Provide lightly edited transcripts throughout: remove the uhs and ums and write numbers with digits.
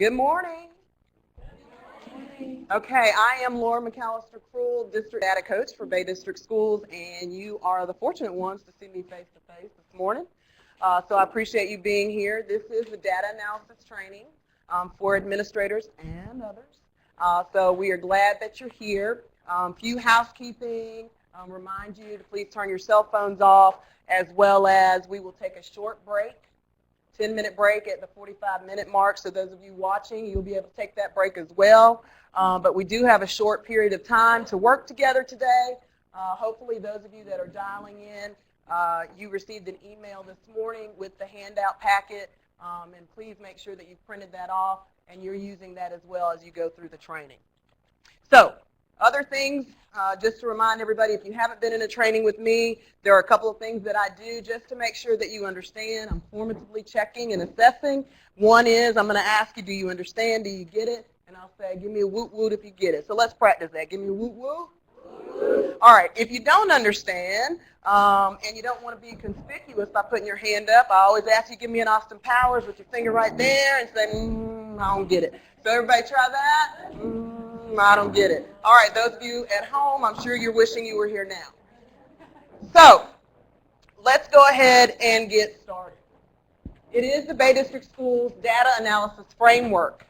Good morning. Okay, I am Lora McCalister-Cruel, District Data Coach for Bay District Schools, and you are the fortunate ones to see me face-to-face this morning. So I appreciate you being here. This is the data analysis training for administrators and others. So we are glad that you're here. Few housekeeping, remind you to please turn your cell phones off, as well as we will take a short break. 10-minute break at the 45-minute mark, so those of you watching, you'll be able to take that break as well. But we do have a short period of time to work together today. Hopefully those of you that are dialing in, you received an email this morning with the handout packet, and please make sure that you've printed that off and you're using that as well as you go through the training. So, other things, just to remind everybody, if you haven't been in a training with me, there are a couple of things that I do just to make sure that you understand. I'm formatively checking and assessing. One is I'm going to ask you, do you understand? Do you get it? And I'll say, give me a woot woot if you get it. So let's practice that. Give me a woot woot. All right, if you don't understand and you don't want to be conspicuous by putting your hand up, I always ask you, give me an Austin Powers with your finger right there and say, I don't get it. So everybody try that. I don't get it. All right, those of you at home, I'm sure you're wishing you were here now. So let's go ahead and get started. It is the Bay District Schools Data Analysis Framework.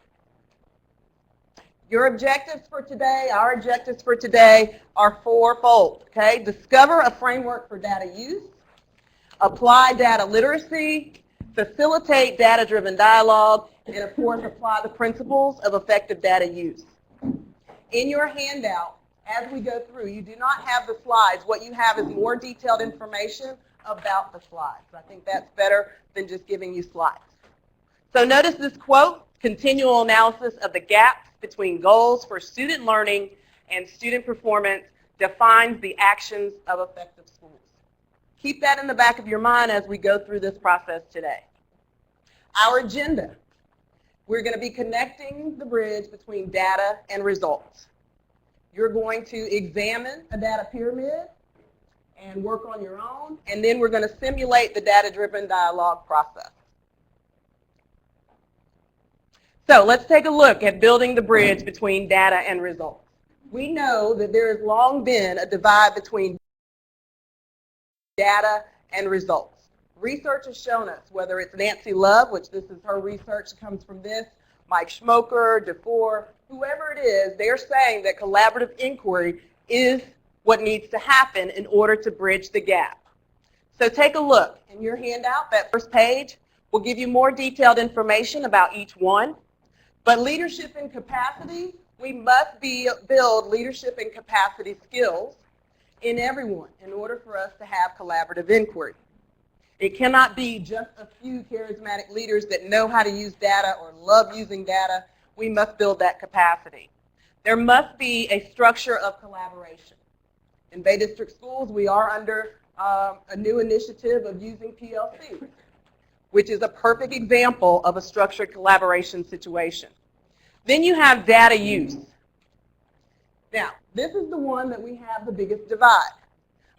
Your objectives for today, our objectives for today are fourfold, okay? Discover a framework for data use, apply data literacy, facilitate data-driven dialogue, and of course apply the principles of effective data use. In your handout, as we go through, you do not have the slides. What you have is more detailed information about the slides. I think that's better than just giving you slides. So notice this quote, continual analysis of the gaps between goals for student learning and student performance defines the actions of effective schools. Keep that in the back of your mind as we go through this process today. Our agenda. We're going to be connecting the bridge between data and results. You're going to examine a data pyramid and work on your own, and then we're going to simulate the data-driven dialogue process. So let's take a look at building the bridge between data and results. We know that there has long been a divide between data and results. Research has shown us, whether it's Nancy Love, which this is her research comes from this, Mike Schmoker, DeFore, whoever it is, they're saying that collaborative inquiry is what needs to happen in order to bridge the gap. So take a look. In your handout, that first page will give you more detailed information about each one. But leadership and capacity, we must build leadership and capacity skills in everyone in order for us to have collaborative inquiry. It cannot be just a few charismatic leaders that know how to use data or love using data. We must build that capacity. There must be a structure of collaboration. In Bay District Schools, we are under a new initiative of using PLCs, which is a perfect example of a structured collaboration situation. Then you have data use. Now, this is the one that we have the biggest divide.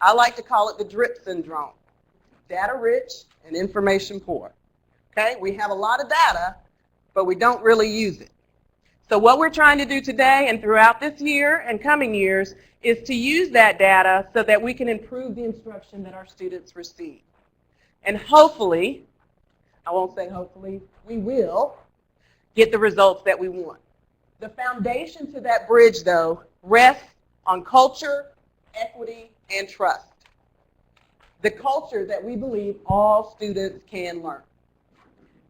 I like to call it the drip syndrome. Data rich and information poor. Okay, we have a lot of data, but we don't really use it. So what we're trying to do today and throughout this year and coming years is to use that data so that we can improve the instruction that our students receive. And hopefully, I won't say hopefully, we will get the results that we want. The foundation to that bridge, though, rests on culture, equity, and trust. The culture that we believe all students can learn.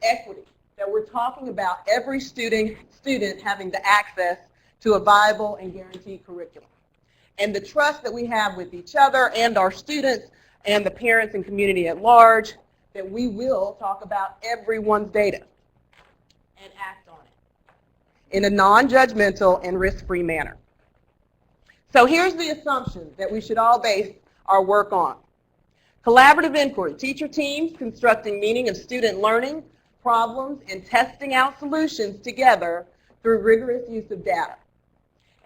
Equity, that we're talking about every student having the access to a viable and guaranteed curriculum. And the trust that we have with each other and our students and the parents and community at large, that we will talk about everyone's data and act on it in a non-judgmental and risk-free manner. So here's the assumption that we should all base our work on. Collaborative inquiry, teacher teams constructing meaning of student learning, problems, and testing out solutions together through rigorous use of data.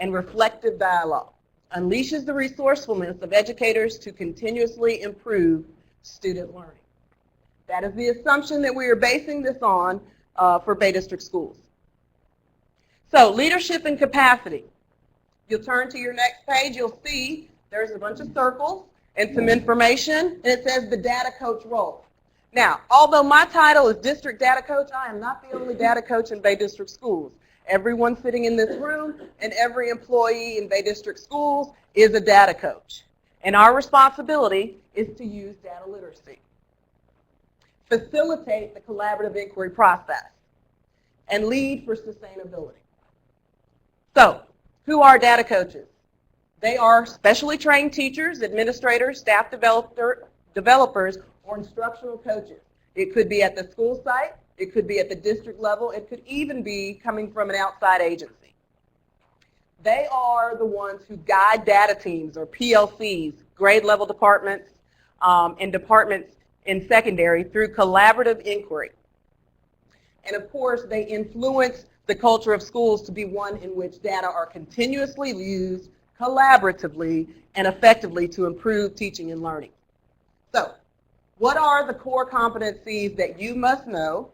And reflective dialogue unleashes the resourcefulness of educators to continuously improve student learning. That is the assumption that we are basing this on for Bay District Schools. So leadership and capacity. You'll turn to your next page, you'll see there's a bunch of circles and some information, and it says the data coach role. Now, although my title is District Data Coach, I am not the only data coach in Bay District Schools. Everyone sitting in this room and every employee in Bay District Schools is a data coach. And our responsibility is to use data literacy, facilitate the collaborative inquiry process, and lead for sustainability. So, who are data coaches? They are specially trained teachers, administrators, staff developers, or instructional coaches. It could be at the school site, it could be at the district level, it could even be coming from an outside agency. They are the ones who guide data teams, or PLCs, grade level departments, and departments in secondary through collaborative inquiry. And of course, they influence the culture of schools to be one in which data are continuously used collaboratively and effectively to improve teaching and learning. So, what are the core competencies that you must know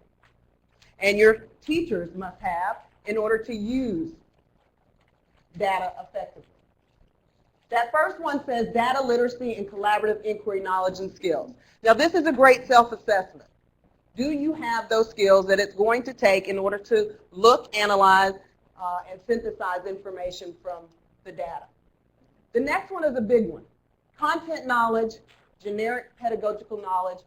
and your teachers must have in order to use data effectively? That first one says data literacy and collaborative inquiry knowledge and skills. Now, this is a great self-assessment. Do you have those skills that it's going to take in order to look, analyze, and synthesize information from the data? The next one is a big one. Content knowledge, generic pedagogical knowledge,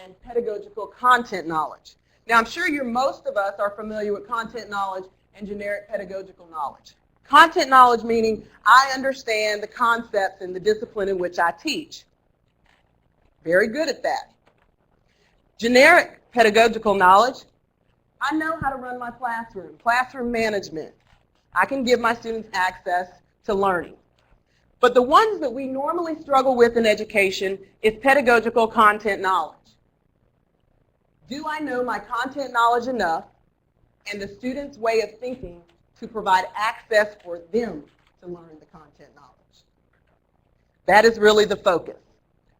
and pedagogical content knowledge. Now, I'm sure most of us are familiar with content knowledge and generic pedagogical knowledge. Content knowledge meaning I understand the concepts and the discipline in which I teach. Very good at that. Generic pedagogical knowledge, I know how to run my classroom management. I can give my students access to learning. But the ones that we normally struggle with in education is pedagogical content knowledge. Do I know my content knowledge enough and the student's way of thinking to provide access for them to learn the content knowledge? That is really the focus.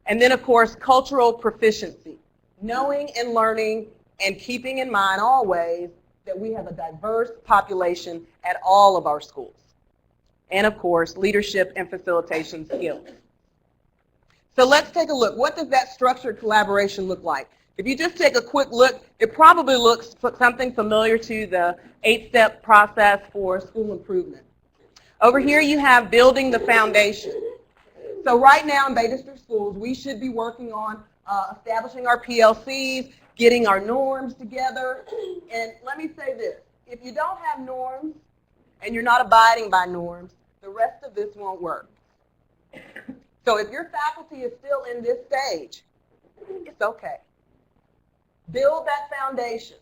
And then, of course, cultural proficiency. Knowing and learning and keeping in mind always that we have a diverse population at all of our schools. And of course, leadership and facilitation skills. So let's take a look. What does that structured collaboration look like? If you just take a quick look, it probably looks something familiar to the 8-step process for school improvement. Over here you have building the foundation. So right now in Bay District Schools, we should be working on establishing our PLCs, getting our norms together. And let me say this, if you don't have norms and you're not abiding by norms, the rest of this won't work. So if your faculty is still in this stage, it's okay. Build that foundation.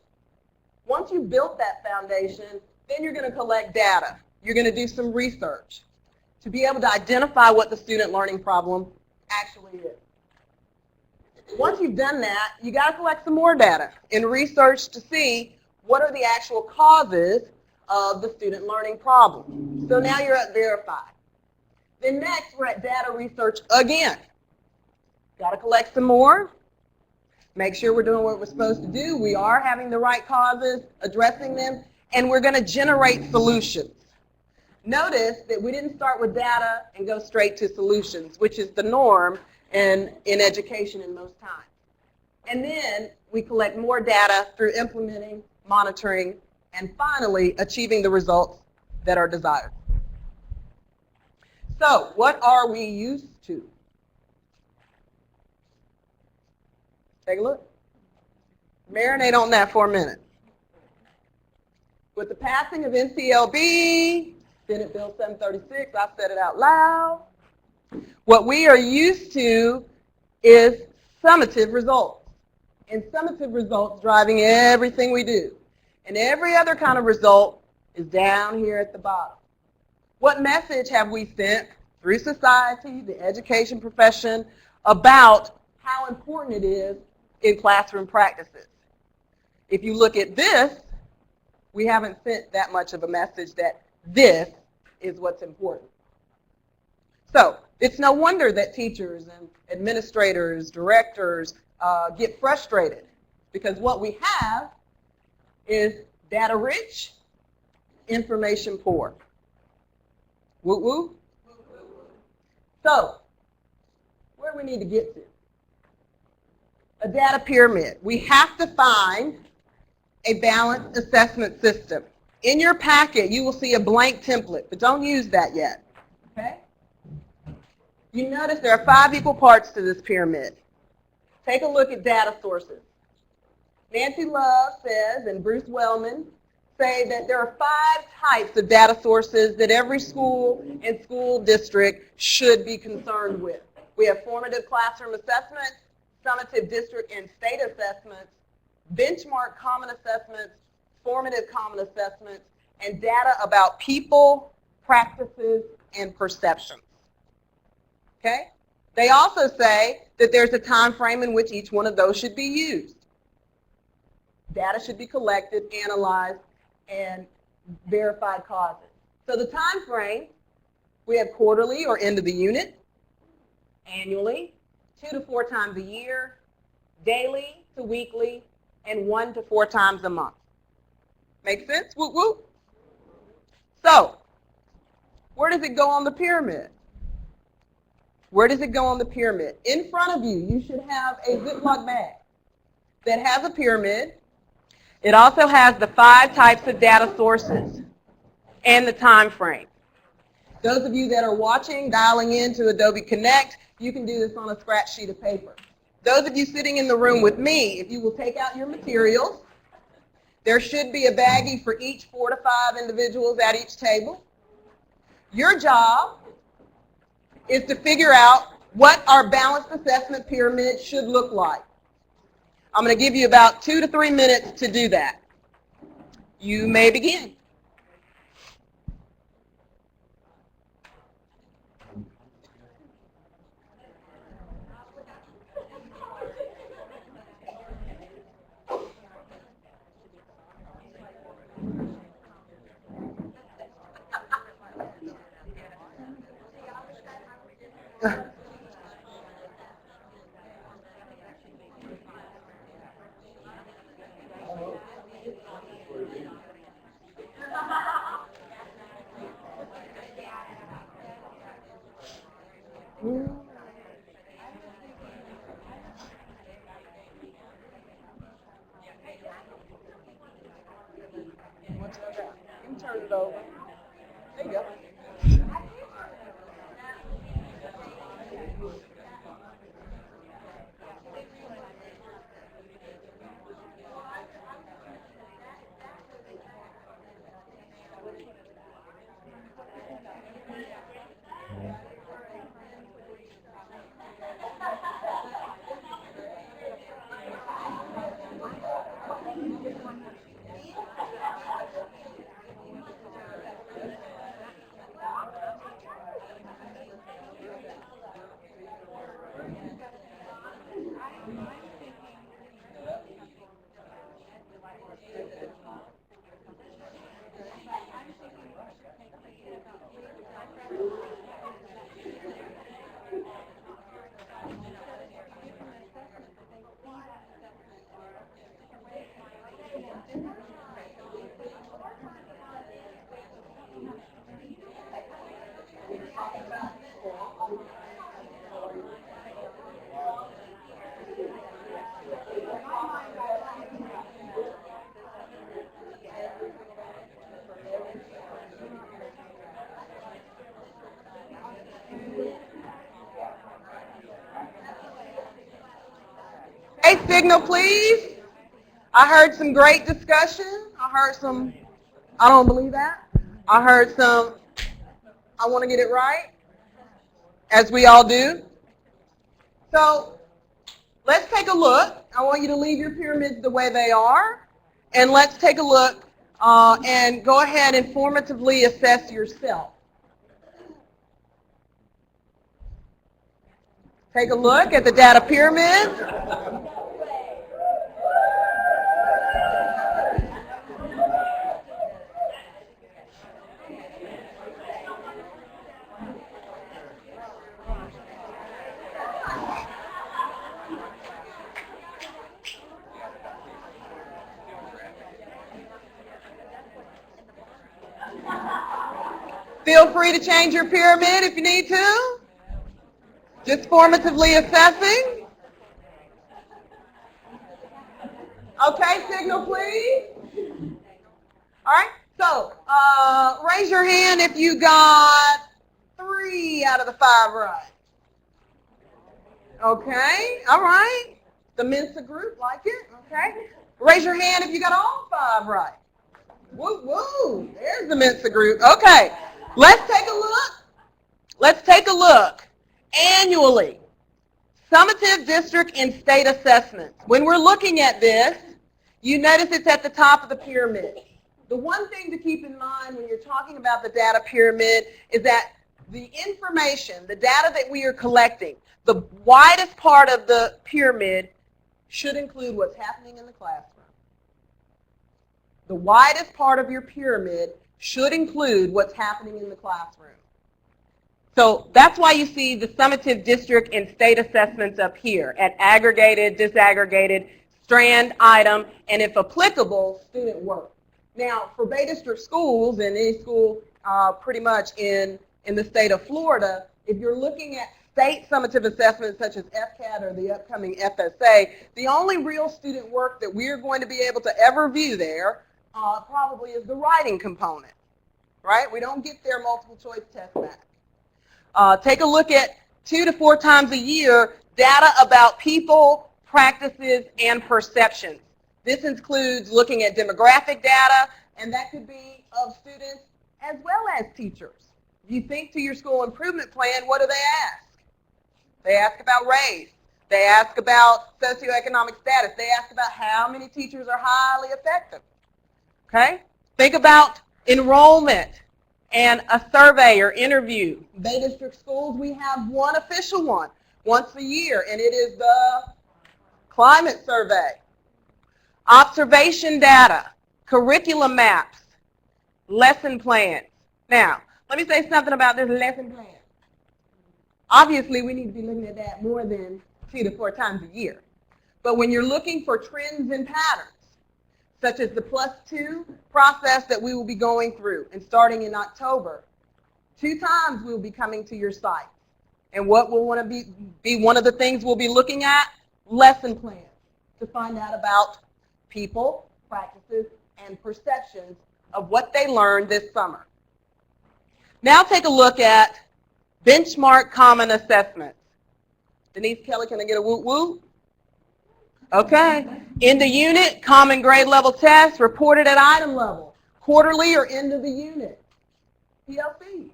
Once you've built that foundation, then you're going to collect data. You're going to do some research to be able to identify what the student learning problem actually is. Once you've done that, you got to collect some more data and research to see what are the actual causes of the student learning problem. So now you're at verify. Then next, we're at data research again. Got to collect some more. Make sure we're doing what we're supposed to do. We are having the right causes, addressing them, and we're going to generate solutions. Notice that we didn't start with data and go straight to solutions, which is the norm in education in most times. And then we collect more data through implementing, monitoring, and finally achieving the results that are desired. So what are we used to? Take a look. Marinate on that for a minute. With the passing of NCLB, Senate Bill 736, I've said it out loud, what we are used to is summative results. And summative results driving everything we do. And every other kind of result is down here at the bottom. What message have we sent through society, the education profession, about how important it is in classroom practices? If you look at this, we haven't sent that much of a message that this is what's important. So it's no wonder that teachers and administrators, directors get frustrated, because what we have is data rich, information poor. Woo woo. So, where do we need to get to? A data pyramid. We have to find a balanced assessment system. In your packet, you will see a blank template, but don't use that yet. Okay? You notice there are 5 equal parts to this pyramid. Take a look at data sources. Nancy Love says, and Bruce Wellman say that there are 5 types of data sources that every school and school district should be concerned with. We have formative classroom assessments, summative district and state assessments, benchmark common assessments, formative common assessments, and data about people, practices, and perceptions. Okay? They also say that there's a time frame in which each one of those should be used. Data should be collected, analyzed, and verified causes. So the time frame, we have quarterly or end of the unit, annually, 2 to 4 times a year, daily to weekly, and 1 to 4 times a month. Make sense? Whoop, whoop. So, where does it go on the pyramid? Where does it go on the pyramid? In front of you, you should have a Ziploc bag that has a pyramid. It also has the 5 types of data sources and the time frame. Those of you that are watching, dialing into Adobe Connect, you can do this on a scratch sheet of paper. Those of you sitting in the room with me, if you will take out your materials, there should be a baggie for each 4 to 5 individuals at each table. Your job is to figure out what our balanced assessment pyramid should look like. I'm going to give you about 2 to 3 minutes to do that. You may begin. You can turn it over. There you go. Hey, signal, please. I heard some great discussion. I heard some, I don't believe that. I heard some, I want to get it right, as we all do. So let's take a look. I want you to leave your pyramids the way they are, and let's take a look and go ahead and formatively assess yourself. Take a look at the data pyramid. Feel free to change your pyramid if you need to. Just formatively assessing. Okay, signal please. All right, so raise your hand if you got 3 out of the 5 right. Okay, all right. The Mensa group like it, okay. Raise your hand if you got all 5 right. Woo, woo, there's the Mensa group. Okay, let's take a look. Let's take a look annually. Summative district and state assessments. When we're looking at this, you notice it's at the top of the pyramid. The one thing to keep in mind when you're talking about the data pyramid is that the information, the data that we are collecting, the widest part of the pyramid should include what's happening in the classroom. The widest part of your pyramid should include what's happening in the classroom. So that's why you see the summative district and state assessments up here at aggregated, disaggregated, strand, item, and if applicable, student work. Now, for Bay District schools and any school pretty much in the state of Florida, if you're looking at state summative assessments such as FCAT or the upcoming FSA, the only real student work that we're going to be able to ever view there probably is the writing component, right? We don't get their multiple choice test back. Take a look at 2 to 4 times a year data about people, practices, and perceptions. This includes looking at demographic data, and that could be of students as well as teachers. You think to your school improvement plan, what do they ask? They ask about race. They ask about socioeconomic status. They ask about how many teachers are highly effective. Okay? Think about enrollment and a survey or interview. Bay District schools, we have one official one once a year, and it is the climate survey. Observation data, curriculum maps, lesson plans. Now, let me say something about this lesson plan. Obviously, we need to be looking at that more than 2 to 4 times a year. But when you're looking for trends and patterns, such as the +2 process that we will be going through and starting in October, 2 times we'll be coming to your site. And what will want to be one of the things we'll be looking at? Lesson plans to find out about people, practices, and perceptions of what they learned this summer. Now take a look at benchmark common assessments. Denise Kelly, can I get a woot woot? Okay. In the unit, common grade level tests reported at item level, quarterly or end of the unit. PLC.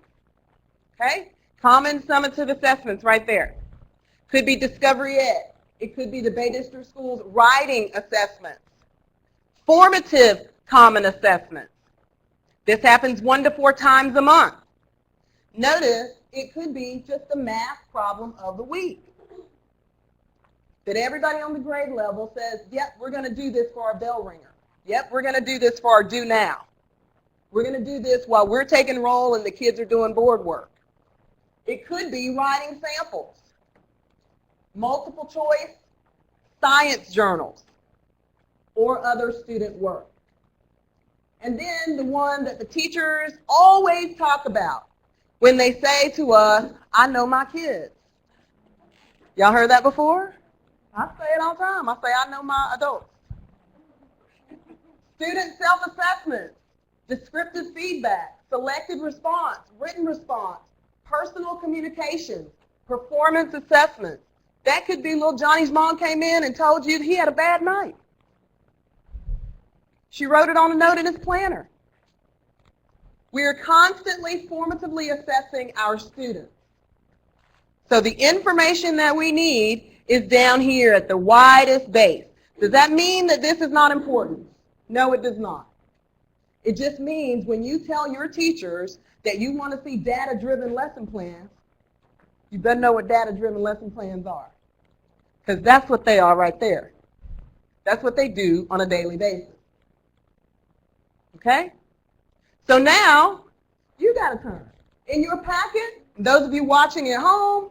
Okay? Common summative assessments right there. Could be Discovery Ed. It could be the Bay District Schools writing assessments. Formative common assessments. This happens 1 to 4 times a month. Notice it could be just the math problem of the week. That everybody on the grade level says, yep, we're going to do this for our bell ringer. Yep, we're going to do this for our do now. We're going to do this while we're taking roll and the kids are doing board work. It could be writing samples, multiple choice, science journals, or other student work. And then the one that the teachers always talk about when they say to us, I know my kids. Y'all heard that before? I say it all the time. I say I know my adults. Student self-assessment, descriptive feedback, selected response, written response, personal communication, performance assessment. That could be little Johnny's mom came in and told you he had a bad night. She wrote it on a note in his planner. We are constantly formatively assessing our students. So the information that we need is down here at the widest base. Does that mean that this is not important? No, it does not. It just means when you tell your teachers that you want to see data-driven lesson plans, you better know what data-driven lesson plans are. Because that's what they are right there. That's what they do on a daily basis. Okay? So now, you got a turn. In your packet, those of you watching at home,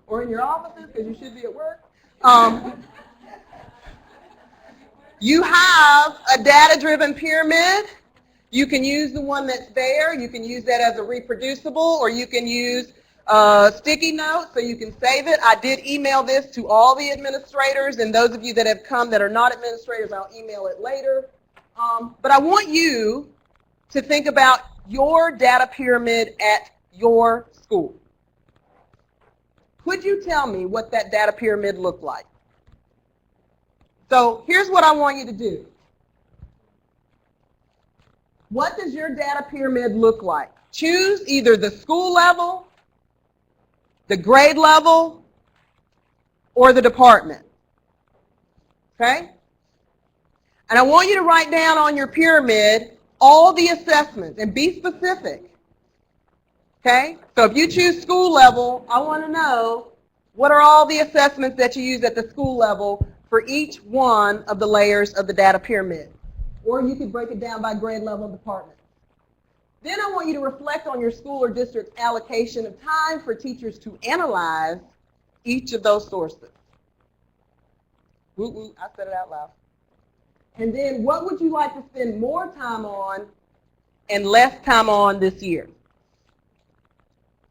or in your offices, because you should be at work, you have a data-driven pyramid, You can use the one that's there. You can use that as a reproducible, or you can use sticky notes so you can save it. I did email this to all the administrators, and those of you that have come that are not administrators, I'll email it later. But I want you to think about your data pyramid at your school. Could you tell me what that data pyramid looked like? So here's what I want you to do. What does your data pyramid look like? Choose either the school level, the grade level, or the department. Okay? And I want you to write down on your pyramid all the assessments and be specific. Okay? So if you choose school level, I want to know what are all the assessments that you use at the school level for each one of the layers of the data pyramid. Or you could break it down by grade level and department. Then I want you to reflect on your school or district's allocation of time for teachers to analyze each of those sources. Woo-woo, I said it out loud. And then what would you like to spend more time on and less time on this year?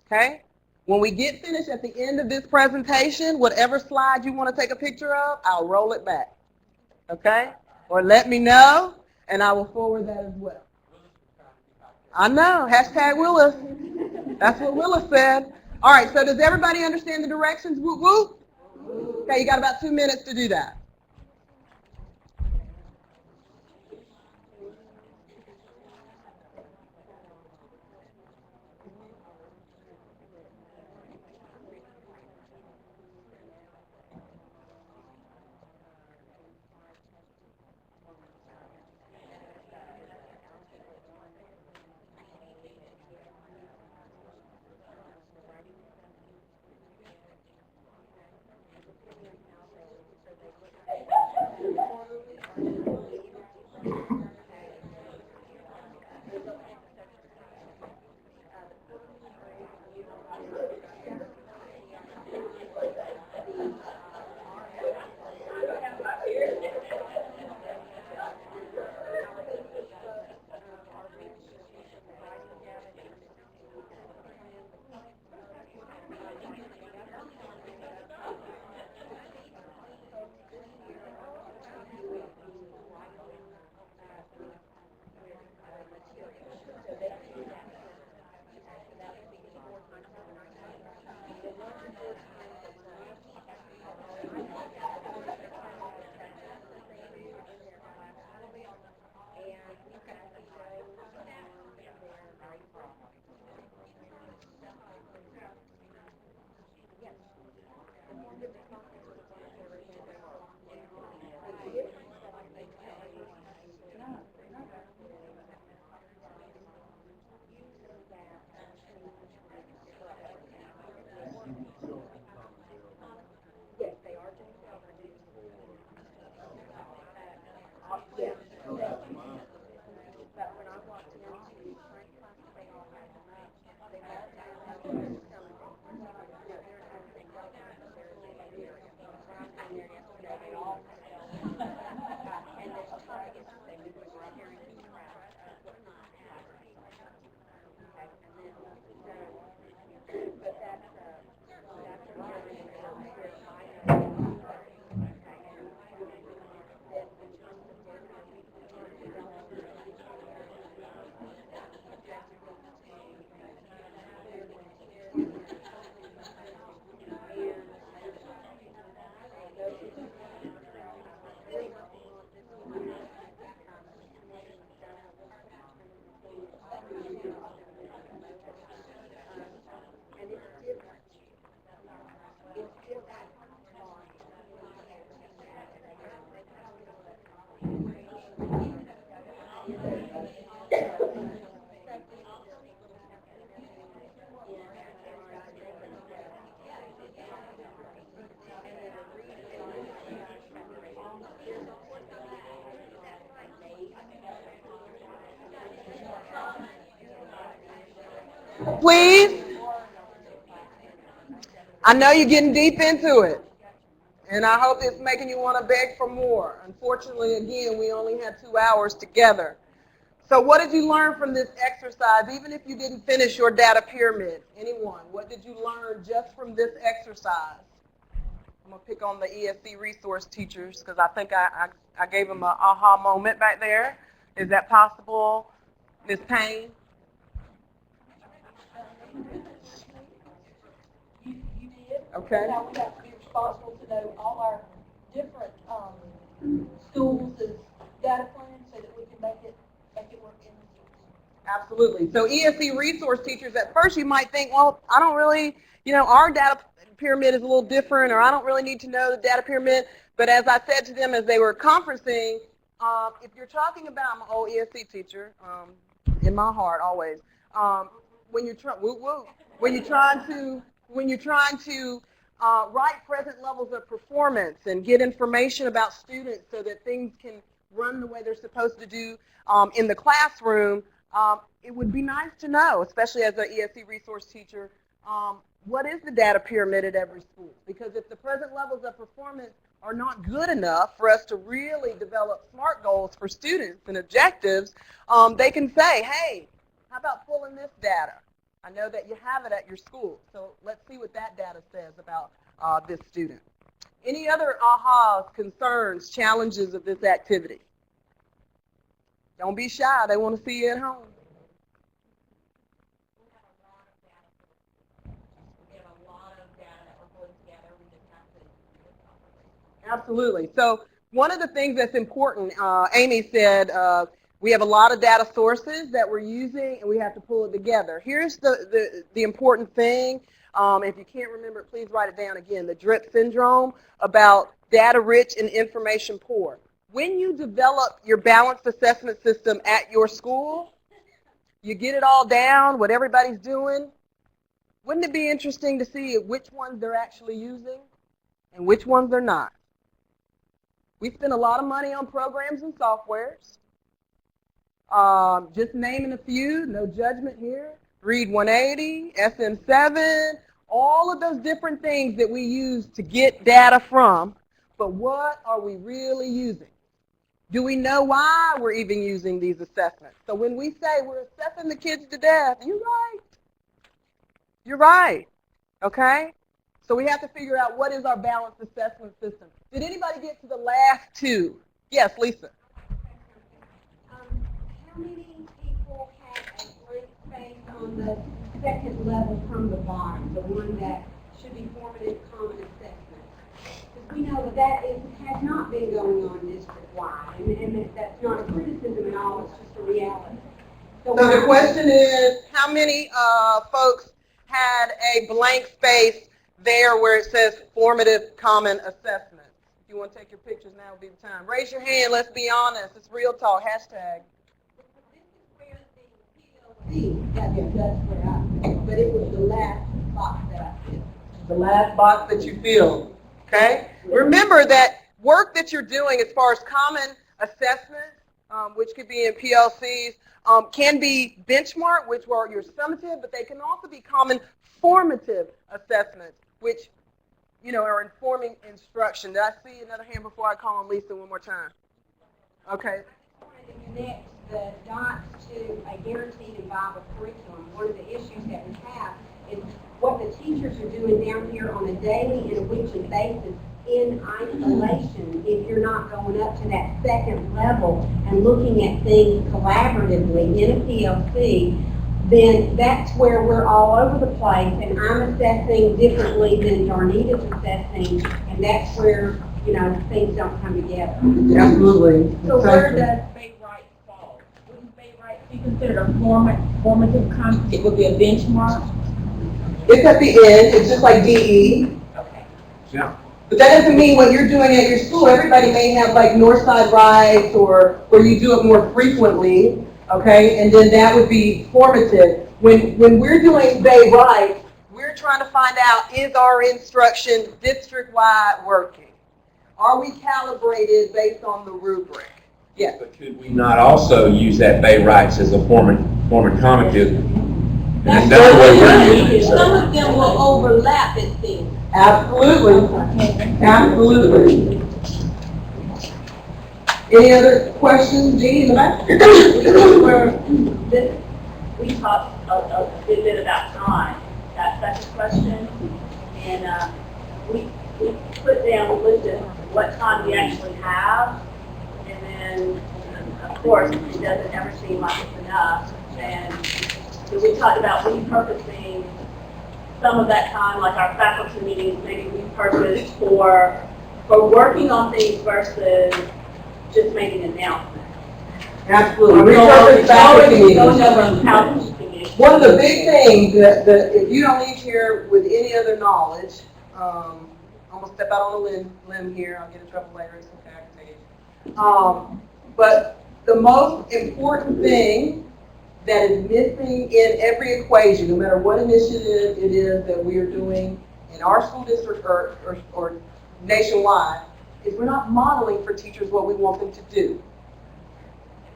Okay? When we get finished at the end of this presentation, whatever slide you want to take a picture of, I'll roll it back. Okay? Or let me know, and I will forward that as well. I know, hashtag Willis. That's what Willis said. All right, so does everybody understand the directions? Whoop, whoop. Okay, you got about 2 minutes to do that. Please? I know you're getting deep into it, and I hope it's making you want to beg for more. Unfortunately, again, we only had 2 hours together. So what did you learn from this exercise, even if you didn't finish your data pyramid? Anyone, what did you learn just from this exercise? I'm going to pick on the ESC resource teachers because I think I gave them an aha moment back there. Is that possible, Ms. Payne? You did. Okay. Now we have to be responsible to know all our different schools' data plans so that we can make it work in the schools. Absolutely. So ESC resource teachers, at first you might think, well, I don't really, our data pyramid is a little different, or I don't really need to know the data pyramid. But as I said to them as they were conferencing, if you're talking about, I'm an old ESC teacher, in my heart always, when you're trying to write present levels of performance and get information about students so that things can run the way they're supposed to do in the classroom, it would be nice to know, especially as an ESC resource teacher, what is the data pyramid at every school? Because if the present levels of performance are not good enough for us to really develop SMART goals for students and objectives, they can say, hey, how about pulling this data? I know that you have it at your school, so let's see what that data says about this student. Any other ahas, concerns, challenges of this activity? Don't be shy. They want to see you at home. Absolutely. So one of the things that's important, Amy said, we have a lot of data sources that we're using, and we have to pull it together. Here's the important thing. If you can't remember it, please write it down again. The DRIP syndrome about data rich and information poor. When you develop your balanced assessment system at your school, you get it all down, what everybody's doing. Wouldn't it be interesting to see which ones they're actually using and which ones they're not? We spend a lot of money on programs and softwares. Just naming a few, no judgment here. Read 180, SM7, all of those different things that we use to get data from. But what are we really using? Do we know why we're even using these assessments? So when we say we're assessing the kids to death, you're right. You're right. Okay? So we have to figure out what is our balanced assessment system. Did anybody get to the last two? Yes, Lisa. How many people have a blank space on the second level from the bottom, the one that should be formative common assessment? Because we know that has not been going on district-wide, and that's not a criticism at all, it's just a reality. So the question is, how many folks had a blank space there where it says formative common assessment? If you want to take your pictures, now would be the time. Raise your hand, let's be honest. It's real talk, hashtag. This is where the PLC, that's where I filled, but it was the last box that I filled. The last box that you filled, okay? Remember that work that you're doing as far as common assessment, which could be in PLCs, can be benchmark, which are your summative, but they can also be common formative assessments, which are informing instruction. Did I see another hand before I call on Lisa one more time? Okay. I wanted to connect the dots to a guaranteed and viable curriculum. One of the issues that we have is what the teachers are doing down here on a daily and a weekly basis in isolation. If you're not going up to that second level and looking at things collaboratively in a PLC, then that's where we're all over the place, and I'm assessing differently than Darnita's assessing, and that's where, things don't come together. Absolutely. So where does Bay Right fall? Wouldn't Bay Right be considered a formative concept? It would be a benchmark? It's at the end. It's just like DE. Okay. Yeah. But that doesn't mean what you're doing at your school. Everybody may have like Northside Rights or where you do it more frequently, okay? And then that would be formative. When we're doing Bay Right, we're trying to find out, is our instruction district-wide working? Are we calibrated based on the rubric? Yes. But could we not also use that Bay Rights as a formative? And that's the way we're using it. Some of them will overlap, it seems. Absolutely. Absolutely. Any other questions, Jean, in the back? We talked a good bit about time, that's a question, and we put down, we listed what time we actually have, and then, of course, it doesn't ever seem like it's enough, and so we talked about repurposing some of that time, like our faculty meetings, maybe repurposed for working on things versus just making announcements. Absolutely. Repurpose faculty meetings. Going over faculty meetings. One of the big things that if you don't leave here with any other knowledge, I'm gonna step out on a limb here. I'll get in trouble later. It's okay, I can take it. But the most important thing that is missing in every equation, no matter what initiative it is that we are doing in our school district or nationwide, is we're not modeling for teachers what we want them to do.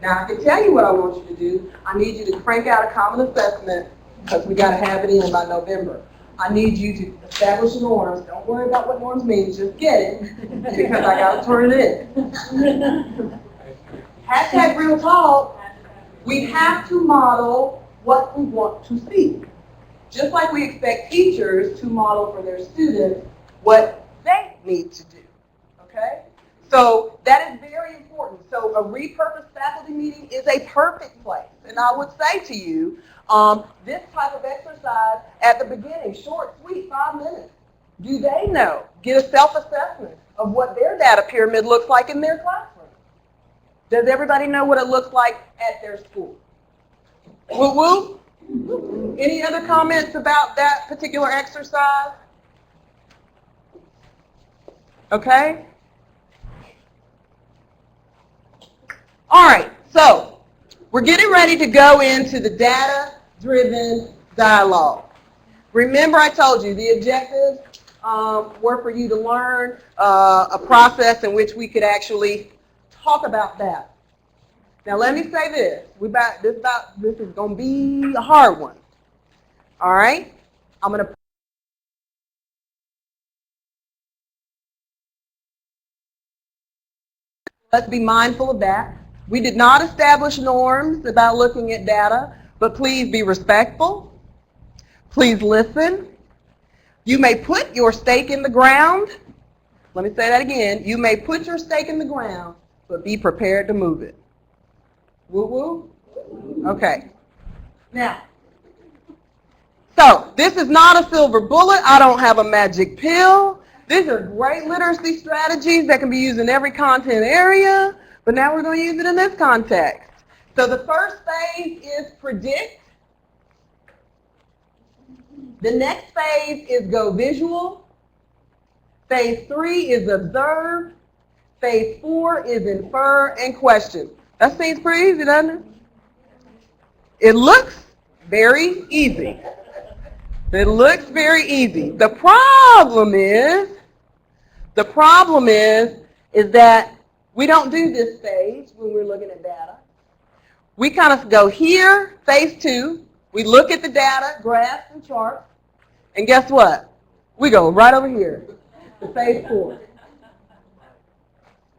Now, I can tell you what I want you to do. I need you to crank out a common assessment because we got to have it in by November. I need you to establish norms. Don't worry about what norms mean. Just get it because I got to turn it in. Hashtag real talk. We have to model what we want to see. Just like we expect teachers to model for their students what they need to do. Okay? So that is very important. So a repurposed faculty meeting is a perfect place. And I would say to you, this type of exercise at the beginning, short, sweet, 5 minutes. Do they know? Get a self-assessment of what their data pyramid looks like in their classroom. Does everybody know what it looks like at their school? Woo woo? Any other comments about that particular exercise? Okay? All right, so we're getting ready to go into the data-driven dialogue. Remember I told you the objectives were for you to learn a process in which we could actually talk about that. Now let me say this. This is going to be a hard one. All right? I'm going to let's be mindful of that. We did not establish norms about looking at data, but please be respectful. Please listen. You may put your stake in the ground. Let me say that again. You may put your stake in the ground, but be prepared to move it. Woo woo? Okay. Now, so this is not a silver bullet. I don't have a magic pill. These are great literacy strategies that can be used in every content area, but now we're going to use it in this context. So the first phase is predict. The next phase is go visual. Phase 3 is observe. Phase 4 is infer and question. That seems pretty easy, doesn't it? It looks very easy. It looks very easy. The problem is that we don't do this stage when we're looking at data. We kind of go here, phase 2. We look at the data, graphs and charts, and guess what? We go right over here to phase 4.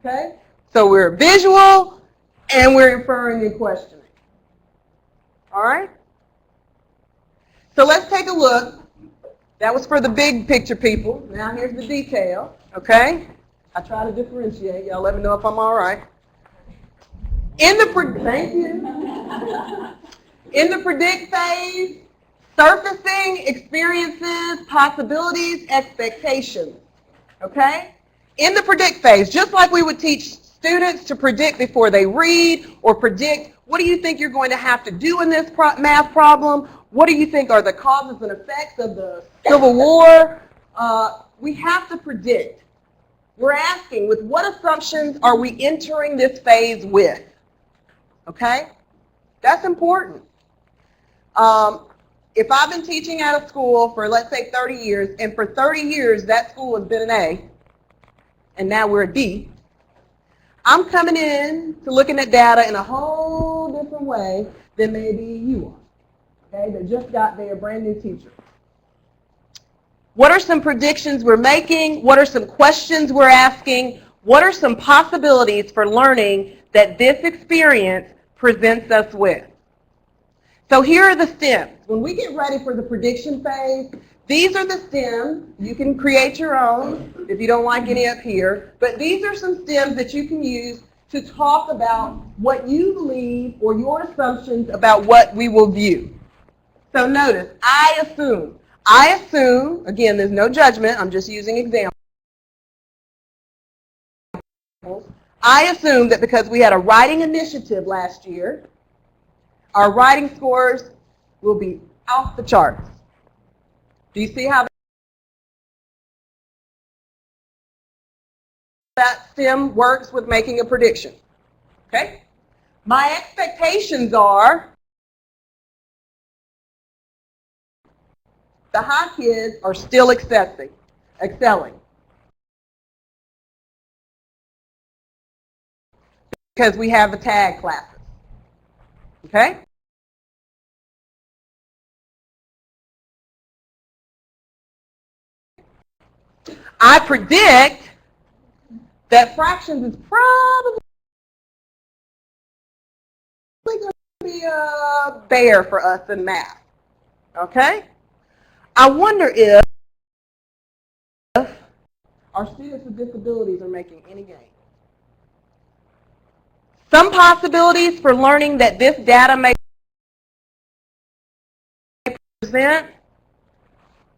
Okay? So we're visual and we're inferring and questioning. All right? So let's take a look. That was for the big picture people. Now here's the detail, okay? I try to differentiate. Y'all let me know if I'm all right. Thank you. In the predict phase, surfacing experiences, possibilities, expectations, okay? In the predict phase, just like we would teach students to predict before they read or predict what do you think you're going to have to do in this math problem, what do you think are the causes and effects of the Civil War, we have to predict. We're asking, with what assumptions are we entering this phase with? Okay? That's important. If I've been teaching at a school for, let's say, 30 years, and for 30 years that school has been an A, and now we're a D, I'm coming in to looking at data in a whole different way than maybe you are, okay, that just got there, brand new teacher. What are some predictions we're making? What are some questions we're asking? What are some possibilities for learning that this experience presents us with? So here are the stems. When we get ready for the prediction phase, these are the stems. You can create your own if you don't like any up here. But these are some stems that you can use to talk about what you believe or your assumptions about what we will view. So notice, I assume. I assume, again, there's no judgment. I'm just using examples. I assume that because we had a writing initiative last year, our writing scores will be off the charts. Do you see how that stem works with making a prediction? Okay? My expectations are the high kids are still excelling. Because we have the tag classes. Okay? I predict that fractions is probably going to be a bear for us in math. Okay? I wonder if our students with disabilities are making any gain. Some possibilities for learning that this data may present,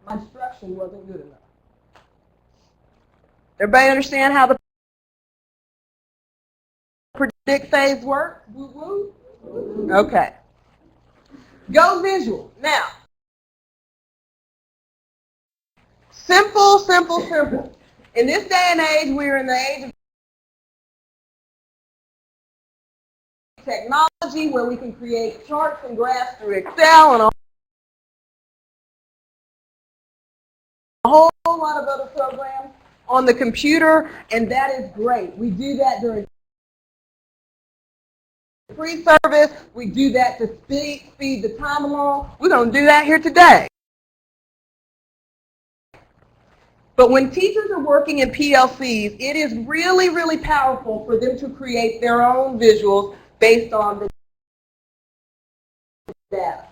my instruction wasn't good enough. Everybody understand how the predict phase works? Woo woo? Okay. Go visual. Now, simple, simple, simple. In this day and age, we're in the age of technology where we can create charts and graphs through Excel and a whole lot of other programs on the computer, and that is great. We do that during free service. We do that to speed the time along. We're going to do that here today. But when teachers are working in PLCs, it is really, really powerful for them to create their own visuals based on the data.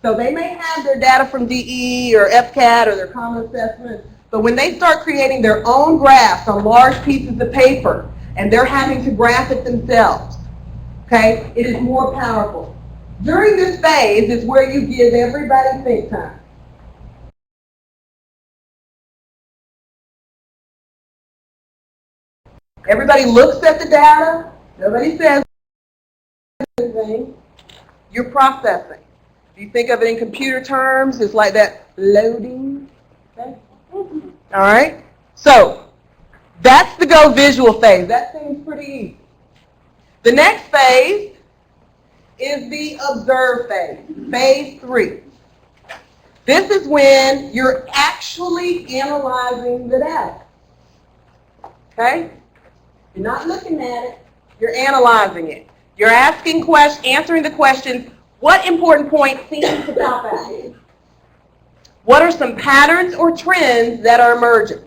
So they may have their data from DE or FCAT or their common assessment, but when they start creating their own graphs on large pieces of paper and they're having to graph it themselves, okay, it is more powerful. During this phase is where you give everybody think time. Everybody looks at the data. Nobody says anything. You're processing. If you think of it in computer terms, it's like that loading. Okay? All right? So that's the go visual phase. That seems pretty easy. The next phase is the observe phase, phase 3. This is when you're actually analyzing the data. Okay? You're not looking at it, you're analyzing it. You're asking questions, answering the question, what important point seems to pop out? What are some patterns or trends that are emerging?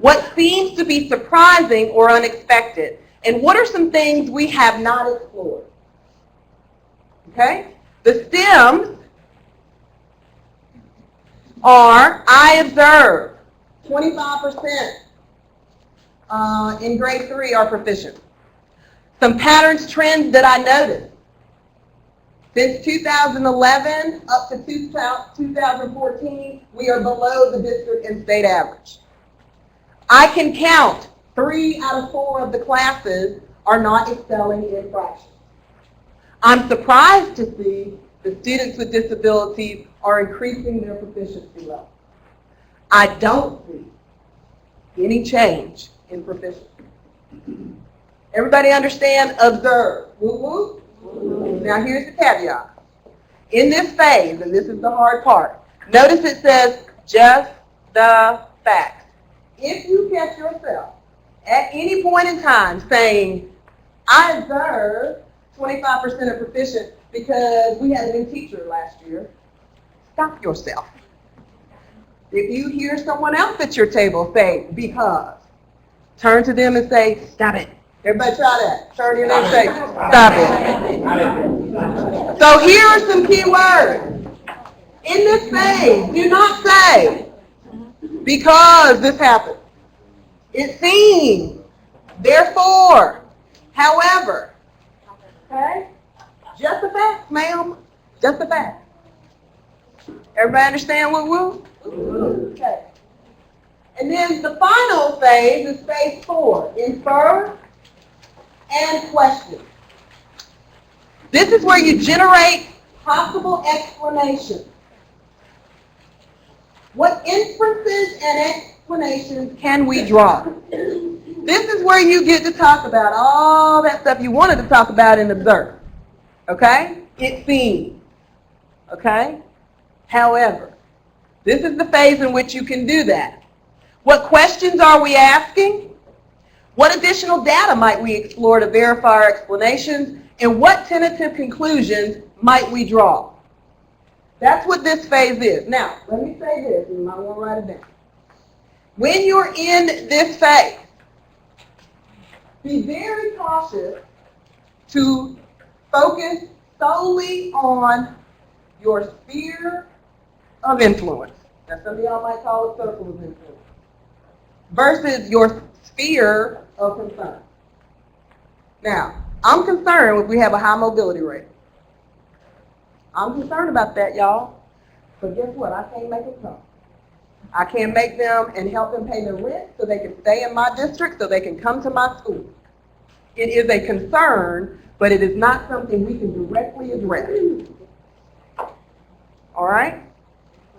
What seems to be surprising or unexpected? And what are some things we have not explored? Okay? The stems are I observe, 25%. In grade 3 are proficient. Some patterns, trends that I noticed. Since 2011 up to 2014, we are below the district and state average. I can count 3 out of 4 of the classes are not excelling in fractions. I'm surprised to see the students with disabilities are increasing their proficiency level. I don't see any change in proficiency. Everybody understand? Observe. Woo woo? Now here's the caveat. In this phase, and this is the hard part, notice it says just the facts. If you catch yourself at any point in time saying, I observed 25% are proficient because we had a new teacher last year, stop yourself. If you hear someone else at your table say, because, Turn to them and say, stop it. Everybody try that. Turn to them and say, stop it. So here are some key words. In this phase, do not say, because this happened. It seems, therefore, however. Okay? Just the facts, ma'am. Just the facts. Everybody understand what we'll? Okay. And then the final phase is phase 4, infer and question. This is where you generate possible explanations. What inferences and explanations can we draw? This is where you get to talk about all that stuff you wanted to talk about and observe. Okay? It seems. Okay? However, this is the phase in which you can do that. What questions are we asking? What additional data might we explore to verify our explanations? And what tentative conclusions might we draw? That's what this phase is. Now, let me say this, and you might want to write it down. When you're in this phase, be very cautious to focus solely on your sphere of influence. Now, some of y'all might call it circle of influence. Versus your sphere of concern. Now, I'm concerned if we have a high mobility rate. I'm concerned about that, y'all. But guess what? I can't make them come. I can't make them and help them pay their rent so they can stay in my district, so they can come to my school. It is a concern, but it is not something we can directly address. All right?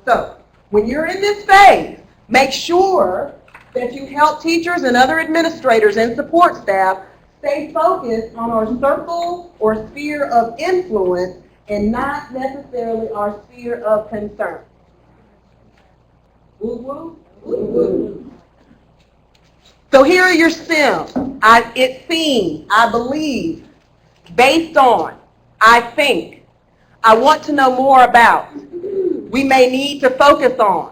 So, when you're in this phase, make sure that you help teachers and other administrators and support staff stay focused on our circle or sphere of influence and not necessarily our sphere of concern. Woo woo? Woo woo. So here are your stems. It seems, I believe, based on, I think, I want to know more about, we may need to focus on,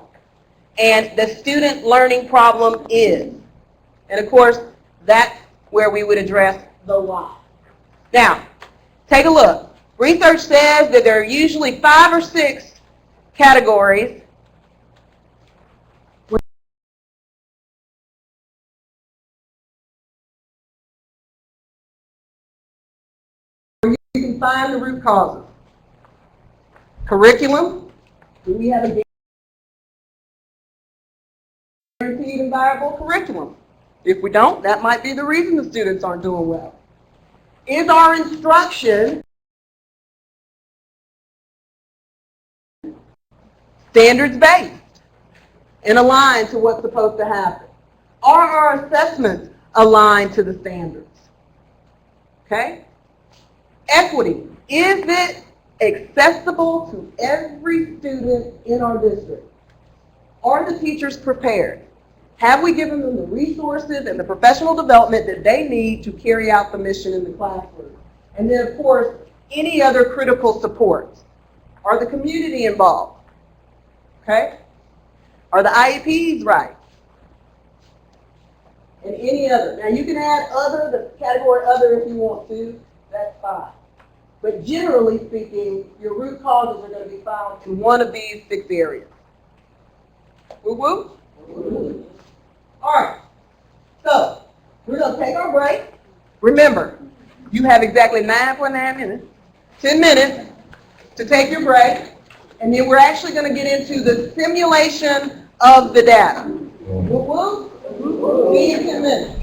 and the student learning problem is. And of course, that's where we would address the why. Now, take a look. Research says that there are usually 5 or 6 categories where you can find the root causes. Curriculum. Do we have a guaranteed and viable curriculum? If we don't, that might be the reason the students aren't doing well. Is our instruction standards-based and aligned to what's supposed to happen? Are our assessments aligned to the standards? Okay? Equity. Is it accessible to every student in our district? Are the teachers prepared? Have we given them the resources and the professional development that they need to carry out the mission in the classroom? And then, of course, any other critical supports. Are the community involved? Okay? Are the IEPs right? And any other. Now, you can add other, the category other if you want to. That's fine. But generally speaking, your root causes are going to be found in one of these 6 areas. Woo-woo? Woo-woo. All right. So, we're going to take our break. Remember, you have exactly 9.9 minutes, 10 minutes to take your break. And then we're actually going to get into the simulation of the data. Woo-woo? See you in 10 minutes.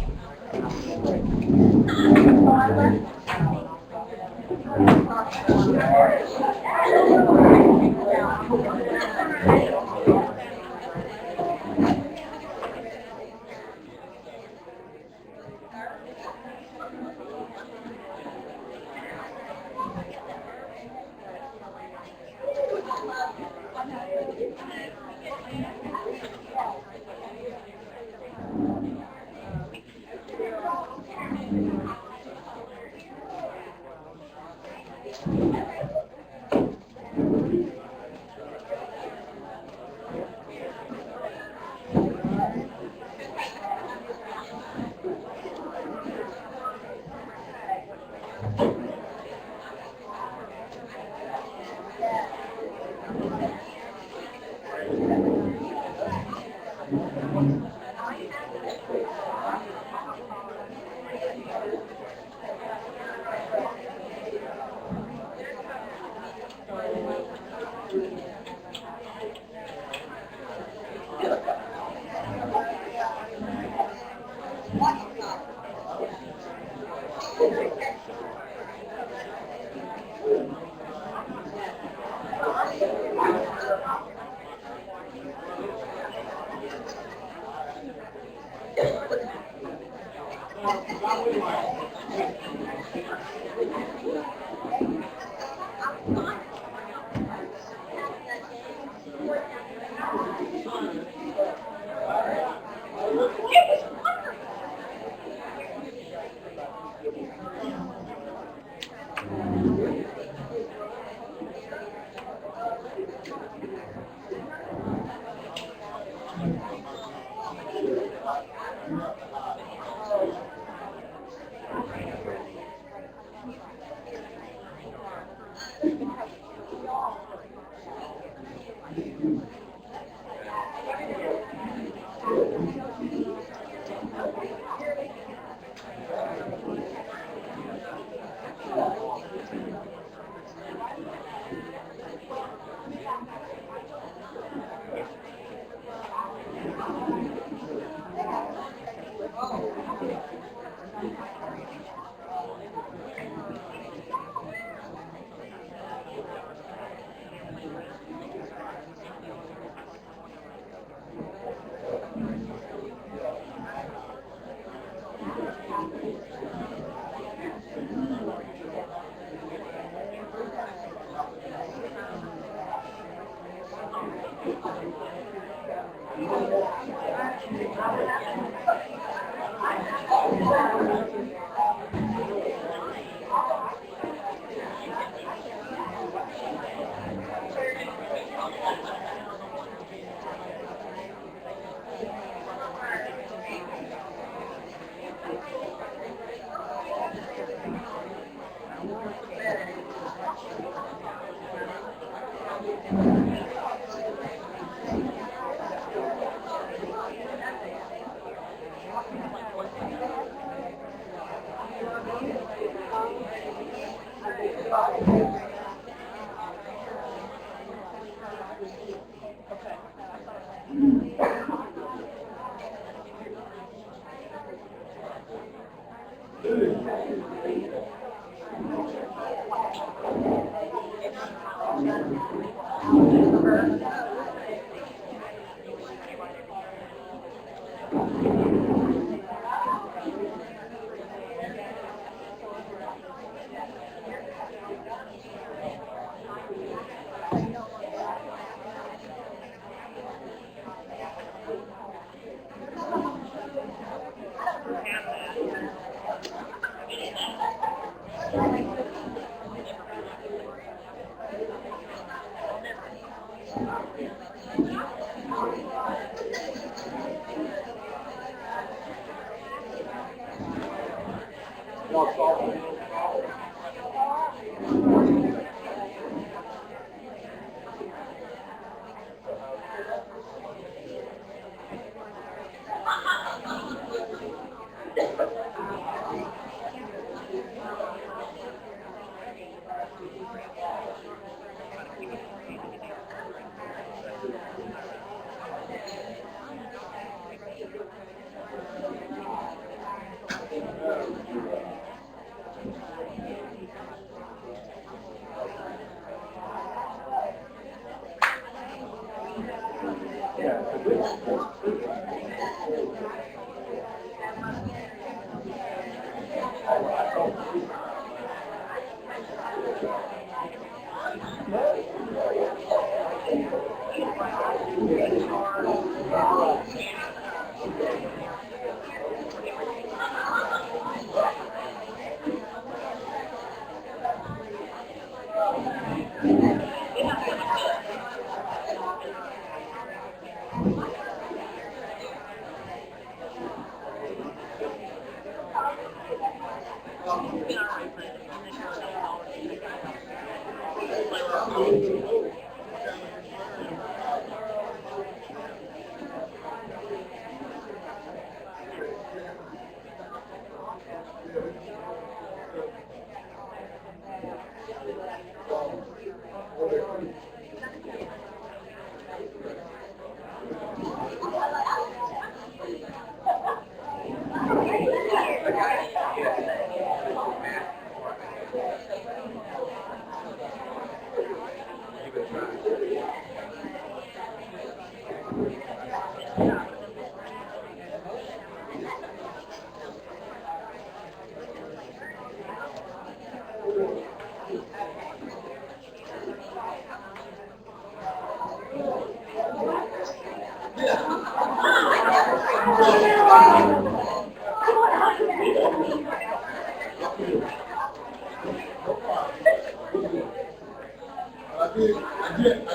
I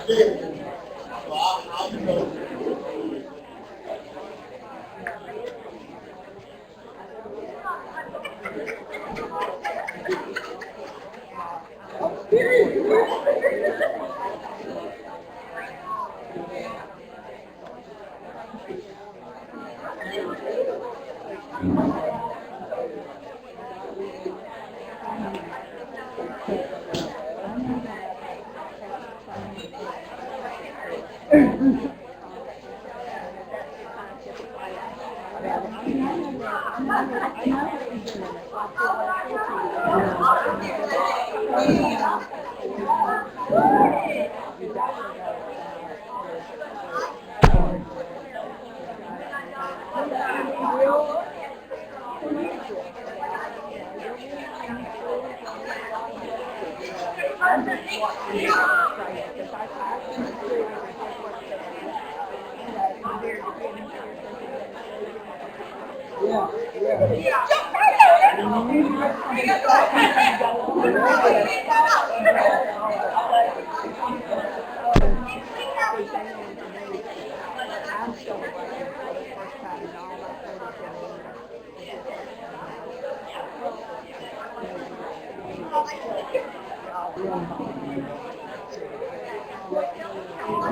did. So I'll know.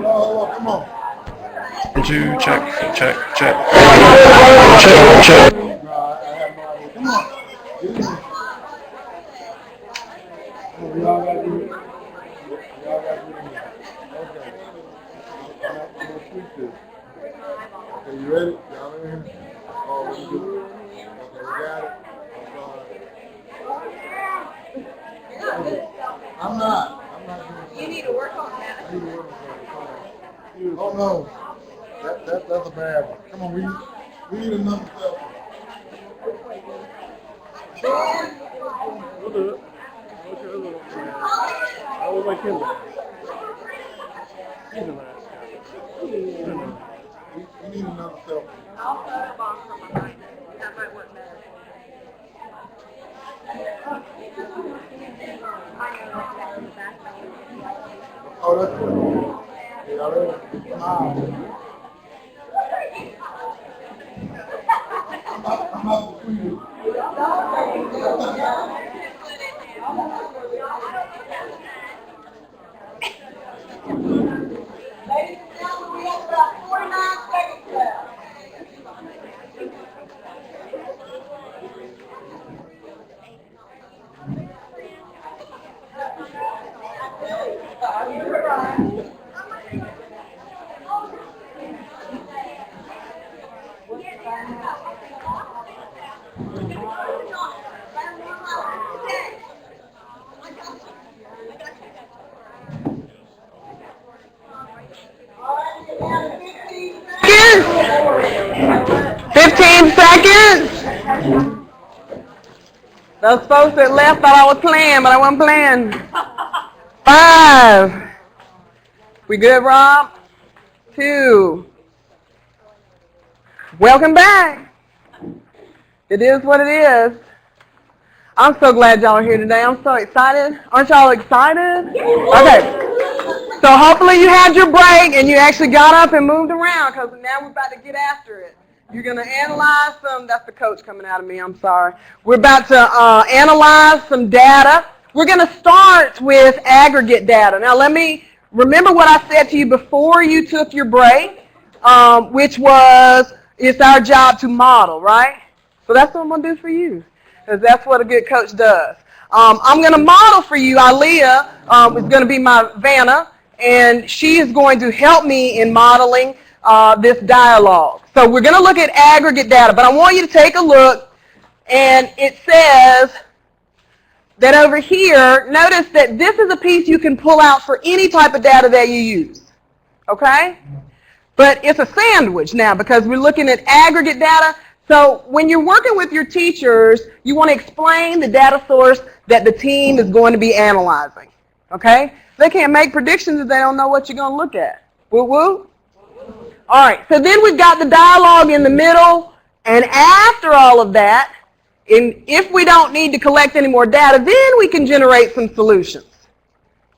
Hello, come on. 1, 2, check, check, check. Check, check. No, I have no idea. Come on. We all got to do it. We all got to do it. Okay. I'm going to tweak this. Okay, you ready? Y'all in here? Oh, let me do it. Okay, we got it. Okay. I'm not doing it. You need to work on that. I need to work on it. Oh, no. That's a bad one. Come on, we need another selfie. We'll do it. I was like him. He's the last guy. We need another selfie. I'll photobomb from behind it. That might work better. Oh, that's good. Yeah, already. Smile. I'm not between you. Ladies and gentlemen, we have about 49 seconds left. All right, you have 15 seconds. 15 seconds. Those folks that left thought I was playing, but I wasn't playing. 5. We good, Rob? 2. Welcome back. It is what it is. I'm so glad y'all are here today. I'm so excited. Aren't y'all excited? Okay. So hopefully you had your break and you actually got up and moved around, because now we're about to get after it. You're going to analyze some, that's the coach coming out of me, I'm sorry. We're about to analyze some data. We're going to start with aggregate data. Now remember what I said to you before you took your break, which was it's our job to model, right? So that's what I'm going to do for you, because that's what a good coach does. I'm going to model for you. Aaliyah is going to be my Vanna, and she is going to help me in modeling this dialogue. So we're going to look at aggregate data, but I want you to take a look, and it says that over here, notice that this is a piece you can pull out for any type of data that you use, okay? But it's a sandwich now because we're looking at aggregate data. So when you're working with your teachers, you want to explain the data source that the team is going to be analyzing, okay? They can't make predictions if they don't know what you're going to look at. Woo woo? All right, so then we've got the dialogue in the middle, and after all of that, if we don't need to collect any more data, then we can generate some solutions.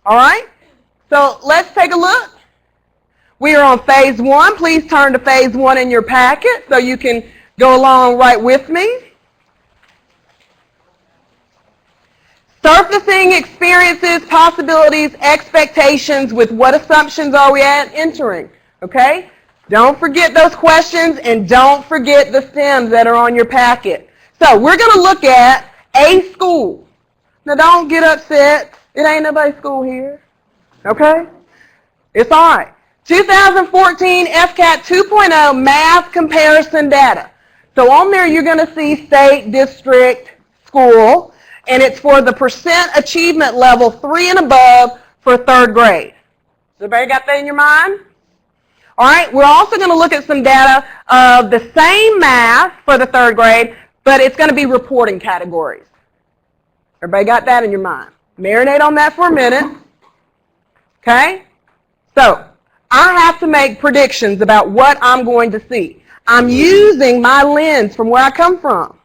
All right? So let's take a look. We are on phase 1. Please turn to phase 1 in your packet so you can go along right with me. Surfacing experiences, possibilities, expectations. With what assumptions are we entering? Okay? Don't forget those questions, and don't forget the stems that are on your packet. So we're going to look at a school. Now don't get upset. It ain't nobody's school here. Okay? It's all right. 2014 FCAT 2.0 math comparison data. So on there you're going to see state, district, school, and it's for the percent achievement level 3 and above for 3rd grade. Everybody got that in your mind? All right, we're also going to look at some data of the same math for the 3rd grade, but it's going to be reporting categories. Everybody got that in your mind? Marinate on that for a minute. Okay? So, I have to make predictions about what I'm going to see. I'm using my lens from where I come from.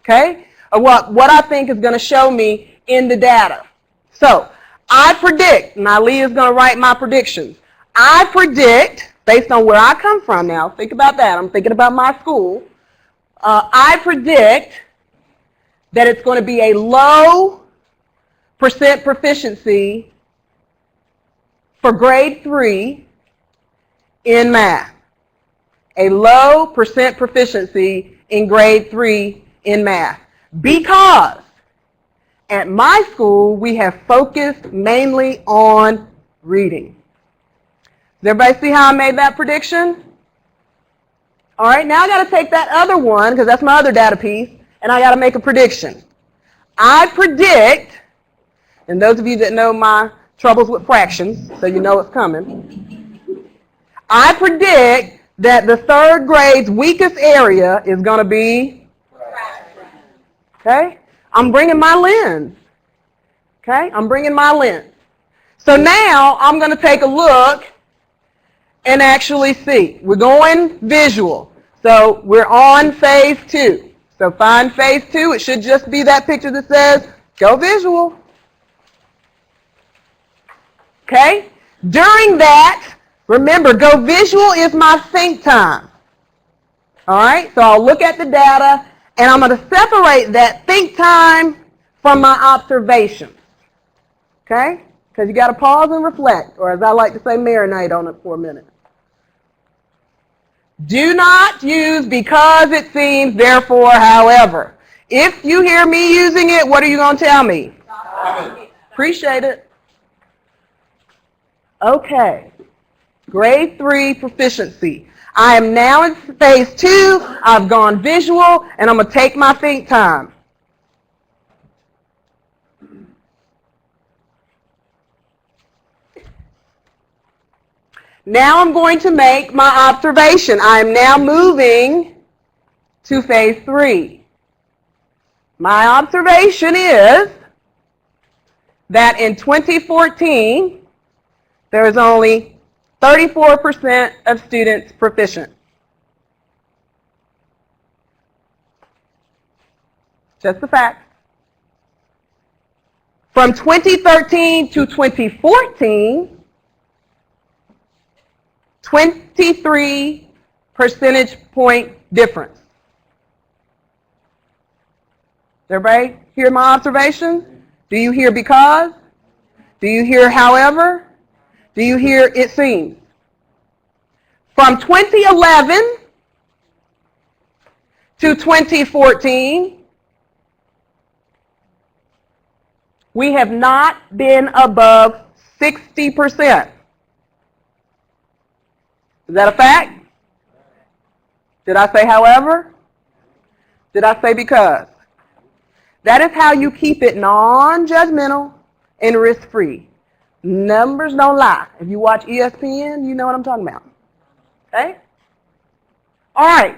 Okay? Of what I think is going to show me in the data. So, I predict, and Ali is going to write my predictions. I predict, based on where I come from now, think about that. I'm thinking about my school. I predict that it's going to be a low percent proficiency for grade 3 in math. A low percent proficiency in grade 3 in math. Because at my school, we have focused mainly on reading. Does everybody see how I made that prediction? All right, now I got to take that other one, because that's my other data piece, and I got to make a prediction. I predict, and those of you that know my troubles with fractions, so you know it's coming, I predict that the 3rd grade's weakest area is going to be, okay? I'm bringing my lens. Okay, I'm bringing my lens. So now I'm going to take a look and actually see. We're going visual. So we're on phase 2. So find phase 2. It should just be that picture that says, go visual. Okay? During that, remember, go visual is my think time. All right? So I'll look at the data, and I'm going to separate that think time from my observations. Okay? Because you got to pause and reflect, or as I like to say, marinate on it for a minute. Do not use because it seems, therefore, however. If you hear me using it, what are you going to tell me? Appreciate it. Okay. Grade 3 proficiency. I am now in phase 2. I've gone visual, and I'm going to take my think time. Now I'm going to make my observation. I am now moving to phase 3. My observation is that in 2014, there is only 34% of students proficient. Just a fact. From 2013 to 2014, 23% percentage point difference. Everybody hear my observations? Do you hear because? Do you hear however? Do you hear it seems? From 2011 to 2014, we have not been above 60%. Is that a fact? Did I say however? Did I say because? That is how you keep it non-judgmental and risk-free. Numbers don't lie. If you watch ESPN, you know what I'm talking about. Okay? All right.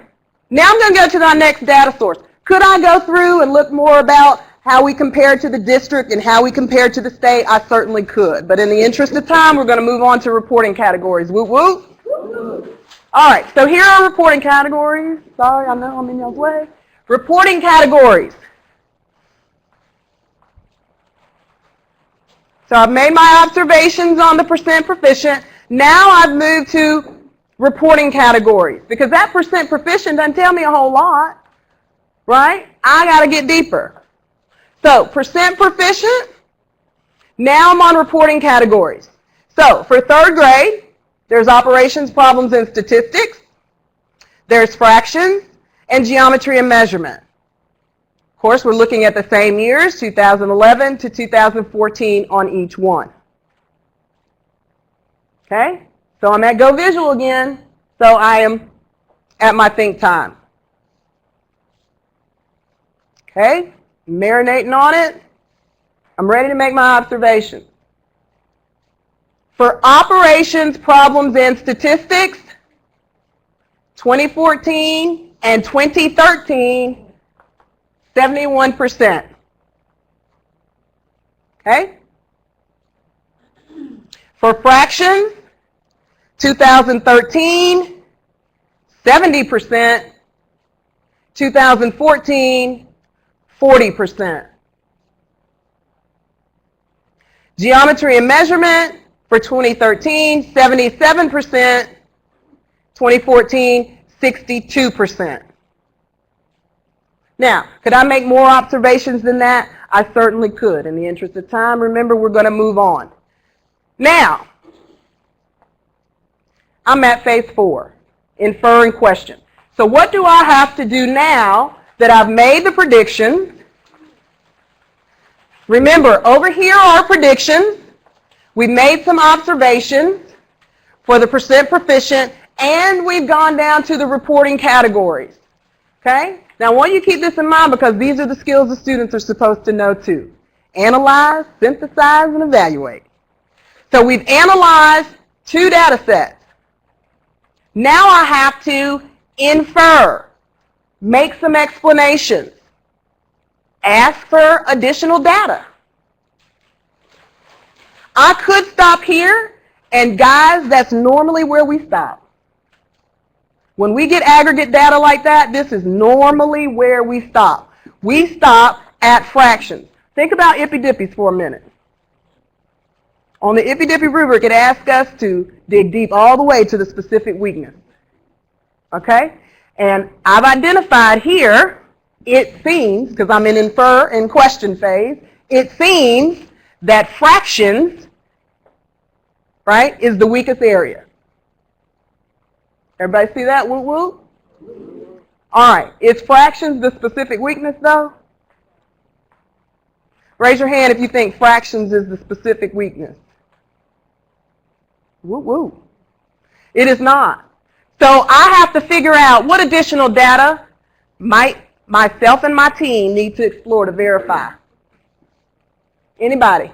Now I'm going to go to our next data source. Could I go through and look more about how we compare to the district and how we compare to the state? I certainly could. But in the interest of time, we're going to move on to reporting categories. Whoop, whoop. All right. So here are reporting categories. Sorry, I know I'm in y'all's way. Reporting categories. So I've made my observations on the percent proficient. Now I've moved to reporting categories, because that percent proficient doesn't tell me a whole lot, right? I got to get deeper. So percent proficient, now I'm on reporting categories. So for third grade, there's operations, problems, and statistics. There's fractions and geometry and measurement. Of course, we're looking at the same years, 2011 to 2014 on each one. Okay? So I'm at Go Visual again, so I am at my think time. Okay? Marinating on it. I'm ready to make my observation. For operations, problems, and statistics, 2014 and 2013, 71%. Okay? For fractions, 2013, 70%. 2014, 40%. Geometry and measurement for 2013, 77%. 2014, 62%. Now, could I make more observations than that? I certainly could. In the interest of time, remember, we're going to move on. Now, I'm at phase 4, infer and question. So what do I have to do now that I've made the predictions? Remember, over here are predictions. We've made some observations for the percent proficient, and we've gone down to the reporting categories. Okay? Now, I want you to keep this in mind, because these are the skills the students are supposed to know too. Analyze, synthesize, and evaluate. So we've analyzed 2 data sets. Now I have to infer, make some explanations, ask for additional data. I could stop here, and guys, that's normally where we stop. When we get aggregate data like that, this is normally where we stop. We stop at fractions. Think about ippy-dippies for a minute. On the ippy-dippy rubric, it asks us to dig deep all the way to the specific weakness. Okay? And I've identified here, it seems, because I'm in infer and question phase, it seems that fractions, right, is the weakest area. Everybody see that? Woo woo? All right. Is fractions the specific weakness, though? Raise your hand if you think fractions is the specific weakness. Woo woo. It is not. So I have to figure out what additional data might myself and my team need to explore to verify. Anybody?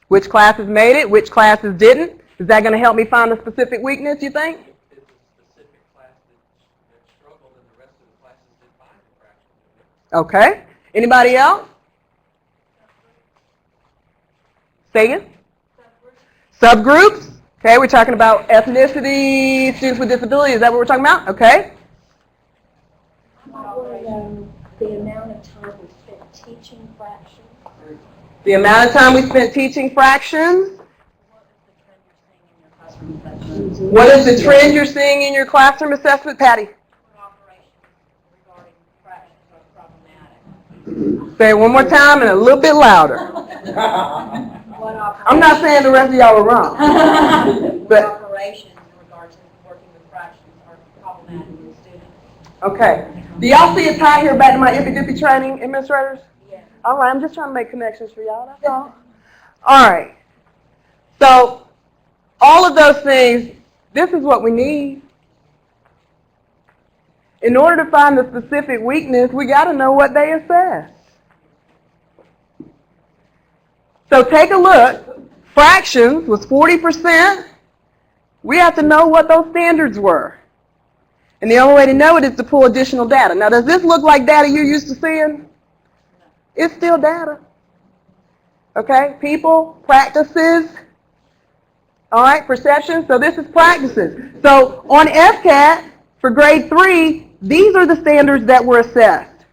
Which classes made it, which classes didn't? Is that going to help me find the specific weakness, you think? It's a specific class that struggled and the rest of the classes did fine in fractions. Okay. Anybody else? Say it. Subgroups. Okay, we're talking about ethnicity, students with disabilities. Is that what we're talking about? Okay. The amount of time we spent teaching fractions. The amount of time we spent teaching fractions. What is the trend you're seeing in your classroom assessment, Patty? Operations regarding fractions are problematic. Say it one more time and a little bit louder. I'm not saying the rest of y'all are wrong. But Operations in regards to working with fractions are problematic with students. okay. Do y'all see a tie here back to my ippy-dippy training, administrators? Yeah. All right, I'm just trying to make connections for y'all, that's all. All right. So, all of those things, this is what we need. In order to find the specific weakness, we got to know what they assess. So take a look. Fractions was 40%. We have to know what those standards were. And the only way to know it is to pull additional data. Now, does this look like data you're used to seeing? It's still data. Okay? People, practices. All right, perception. So this is practices. So on FCAT, for grade 3, these are the standards that were assessed.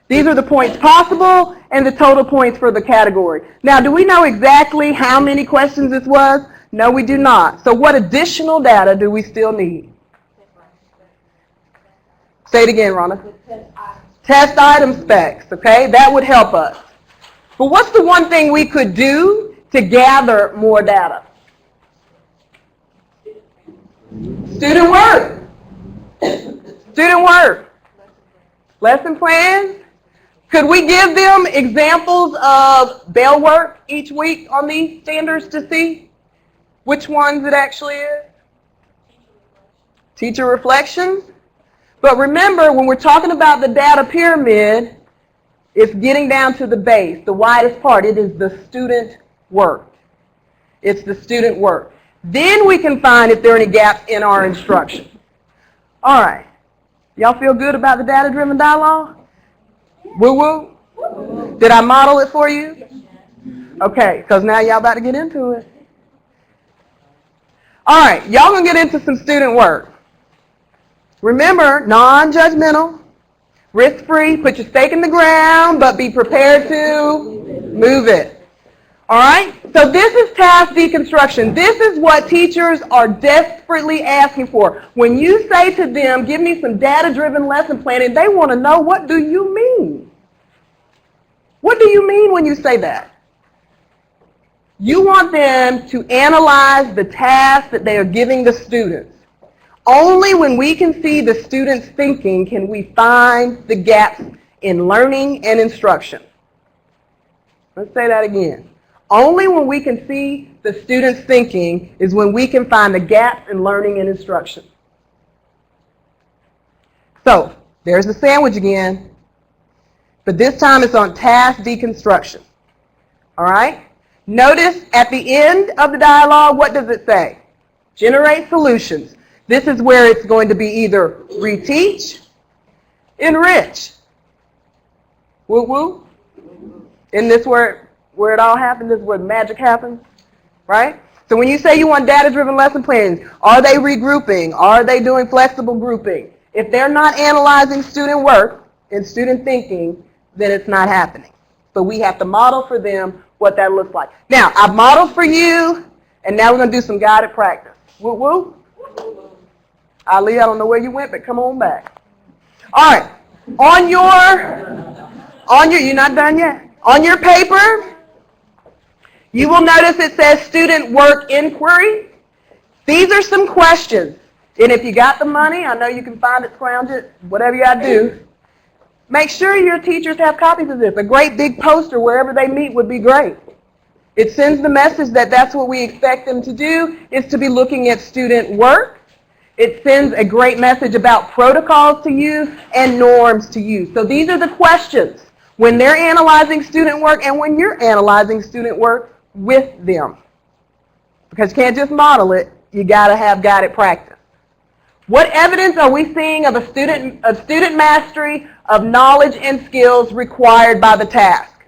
These are the points possible and the total points for the category. Now, do we know exactly how many questions this was? No, we do not. So what additional data do we still need? Say it again, Rhonda. Test item specs, okay? That would help us. But what's the one thing we could do to gather more data? Student work. Student work. Lesson plans. Could we give them examples of Bell work each week on these standards to see which ones it actually is? Teacher reflections. But remember, when we're talking about the data pyramid, it's getting down to the base, the widest part. It is the student work. It's the student work. Then we can find if there are any gaps in our instruction. All right. Y'all feel good about the data-driven dialogue? Woo-woo? Did I model it for you? Okay, because now y'all about to get into it. All right, y'all going to get into some student work. Remember, non-judgmental, risk-free, put your stake in the ground, but be prepared to move it. All right? So this is task deconstruction. This is what teachers are desperately asking for. When you say to them, give me some data-driven lesson planning, they want to know, what do you mean? What do you mean when you say that? You want them to analyze the task that they are giving the students. Only when we can see the students' thinking can we find the gaps in learning and instruction. Let's say that again. Only when we can see the students' thinking is when we can find the gaps in learning and instruction. So, there's the sandwich again. But this time it's on task deconstruction. All right? Notice at the end of the dialogue, what does it say? Generate solutions. This is where it's going to be either reteach, enrich. Woo-woo? Isn't this where it all happens? This is where the magic happens, right? So when you say you want data-driven lesson plans, are they regrouping? Are they doing flexible grouping? If they're not analyzing student work and student thinking, then it's not happening. So we have to model for them what that looks like. Now, I've modeled for you, and now we're going to do some guided practice. Woo-woo? Ali, I don't know where you went, but come on back. All right. On your, you're not done yet. On your paper, you will notice it says student work inquiry. These are some questions. And if you got the money, I know you can find it, scrounge it, whatever you got to do. Make sure your teachers have copies of this. A great big poster wherever they meet would be great. It sends the message that that's what we expect them to do, is to be looking at student work. It sends a great message about protocols to use and norms to use. So these are the questions when they're analyzing student work and when you're analyzing student work with them. Because you can't just model it, you got to have guided practice. What evidence are we seeing of student mastery of knowledge and skills required by the task?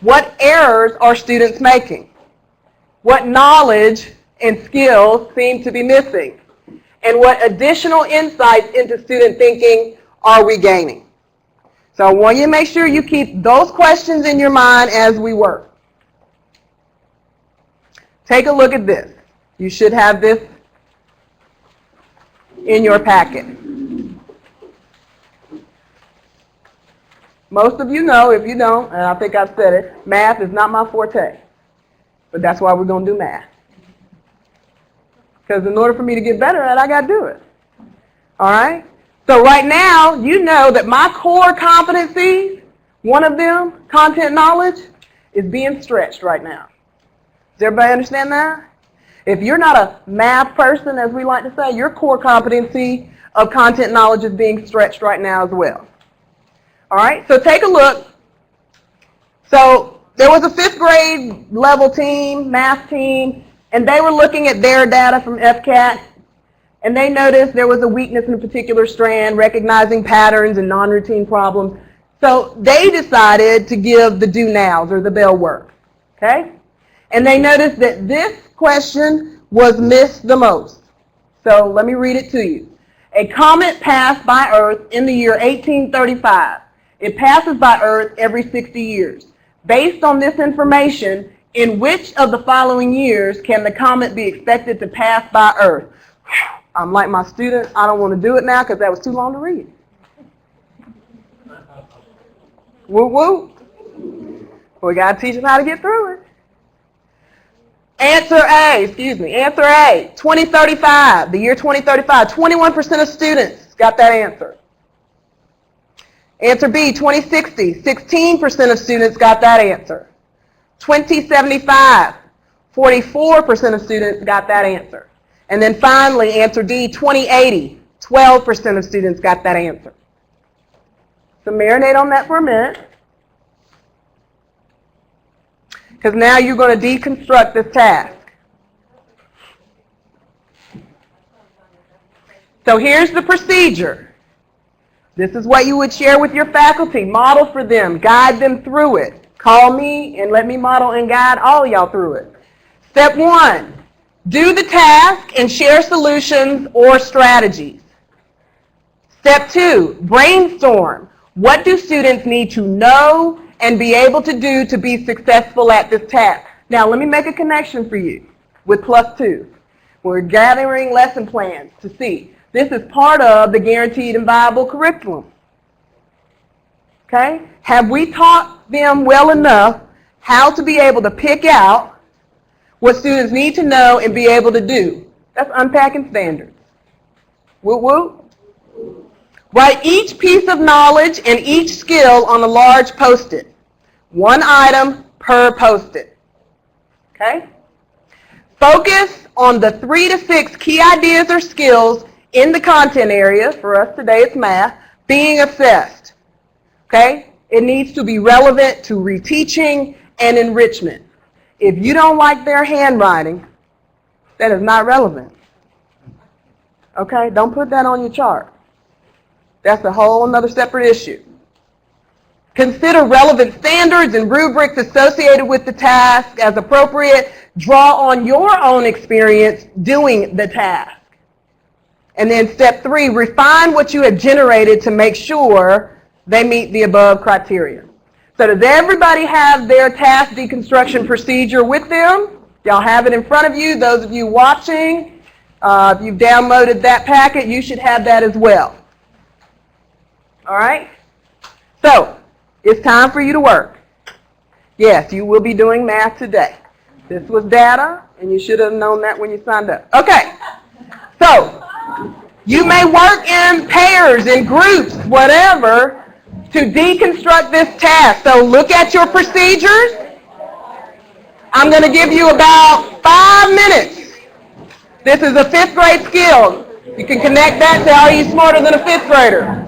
What errors are students making? What knowledge and skills seem to be missing? And what additional insights into student thinking are we gaining? So I want you to make sure you keep those questions in your mind as we work. Take a look at this. You should have this in your packet. Most of you know, if you don't, and I think I've said it, math is not my forte. But that's why we're going to do math. Because in order for me to get better at it, I got to do it. All right? So right now, you know that my core competencies, one of them, content knowledge, is being stretched right now. Does everybody understand that? If you're not a math person, as we like to say, your core competency of content knowledge is being stretched right now as well. All right, so take a look. So there was a 5th grade level team, math team, and they were looking at their data from FCAT, and they noticed there was a weakness in a particular strand, recognizing patterns and non-routine problems. So they decided to give the do nows or the bell work, okay? And they noticed that this question was missed the most. So let me read it to you. A comet passed by Earth in the year 1835. It passes by Earth every 60 years. Based on this information, in which of the following years can the comet be expected to pass by Earth? I'm like my student, I don't want to do it now because that was too long to read. Woo woo. We got to teach them how to get through it. Answer A, 2035, the year 2035, 21% of students got that answer. Answer B, 2060, 16% of students got that answer. 2075, 44% of students got that answer. And then finally, answer D, 2080, 12% of students got that answer. So marinate on that for a minute. Because now you're going to deconstruct this task. So here's the procedure. This is what you would share with your faculty. Model for them. Guide them through it. Call me and let me model and guide all y'all through it. Step 1. Do the task and share solutions or strategies. Step 2. Brainstorm. What do students need to know and be able to do to be successful at this task? Now, let me make a connection for you with +2. We're gathering lesson plans to see. This is part of the guaranteed and viable curriculum. Okay? Have we taught them well enough how to be able to pick out what students need to know and be able to do? That's unpacking standards. Woo woo. Write each piece of knowledge and each skill on a large Post-it. 1 item per Post-it. Okay? Focus on the 3 to 6 key ideas or skills in the content area, for us today it's math, being assessed. Okay? It needs to be relevant to reteaching and enrichment. If you don't like their handwriting, that is not relevant. Okay? Don't put that on your chart. That's a whole another separate issue. Consider relevant standards and rubrics associated with the task as appropriate. Draw on your own experience doing the task. And then step 3, refine what you have generated to make sure they meet the above criteria. So does everybody have their task deconstruction procedure with them? Y'all have it in front of you. Those of you watching, if you've downloaded that packet, you should have that as well. All right? So, it's time for you to work. Yes, you will be doing math today. This was data, and you should have known that when you signed up. Okay. So, you may work in pairs, in groups, whatever, to deconstruct this task. So look at your procedures. I'm going to give you about 5 minutes. This is a 5th grade skill. You can connect that to, are you smarter than a 5th grader?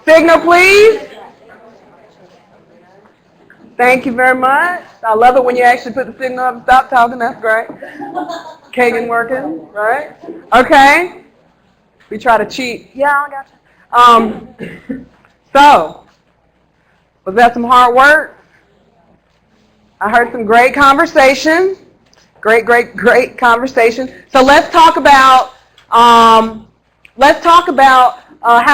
Signal, please. Thank you very much. I love it when you actually put the signal up and stop talking. That's great. Kagan working, right? Okay. We try to cheat. Yeah, I got you. So, was that some hard work? I heard some great conversation. Great conversation. So let's talk about how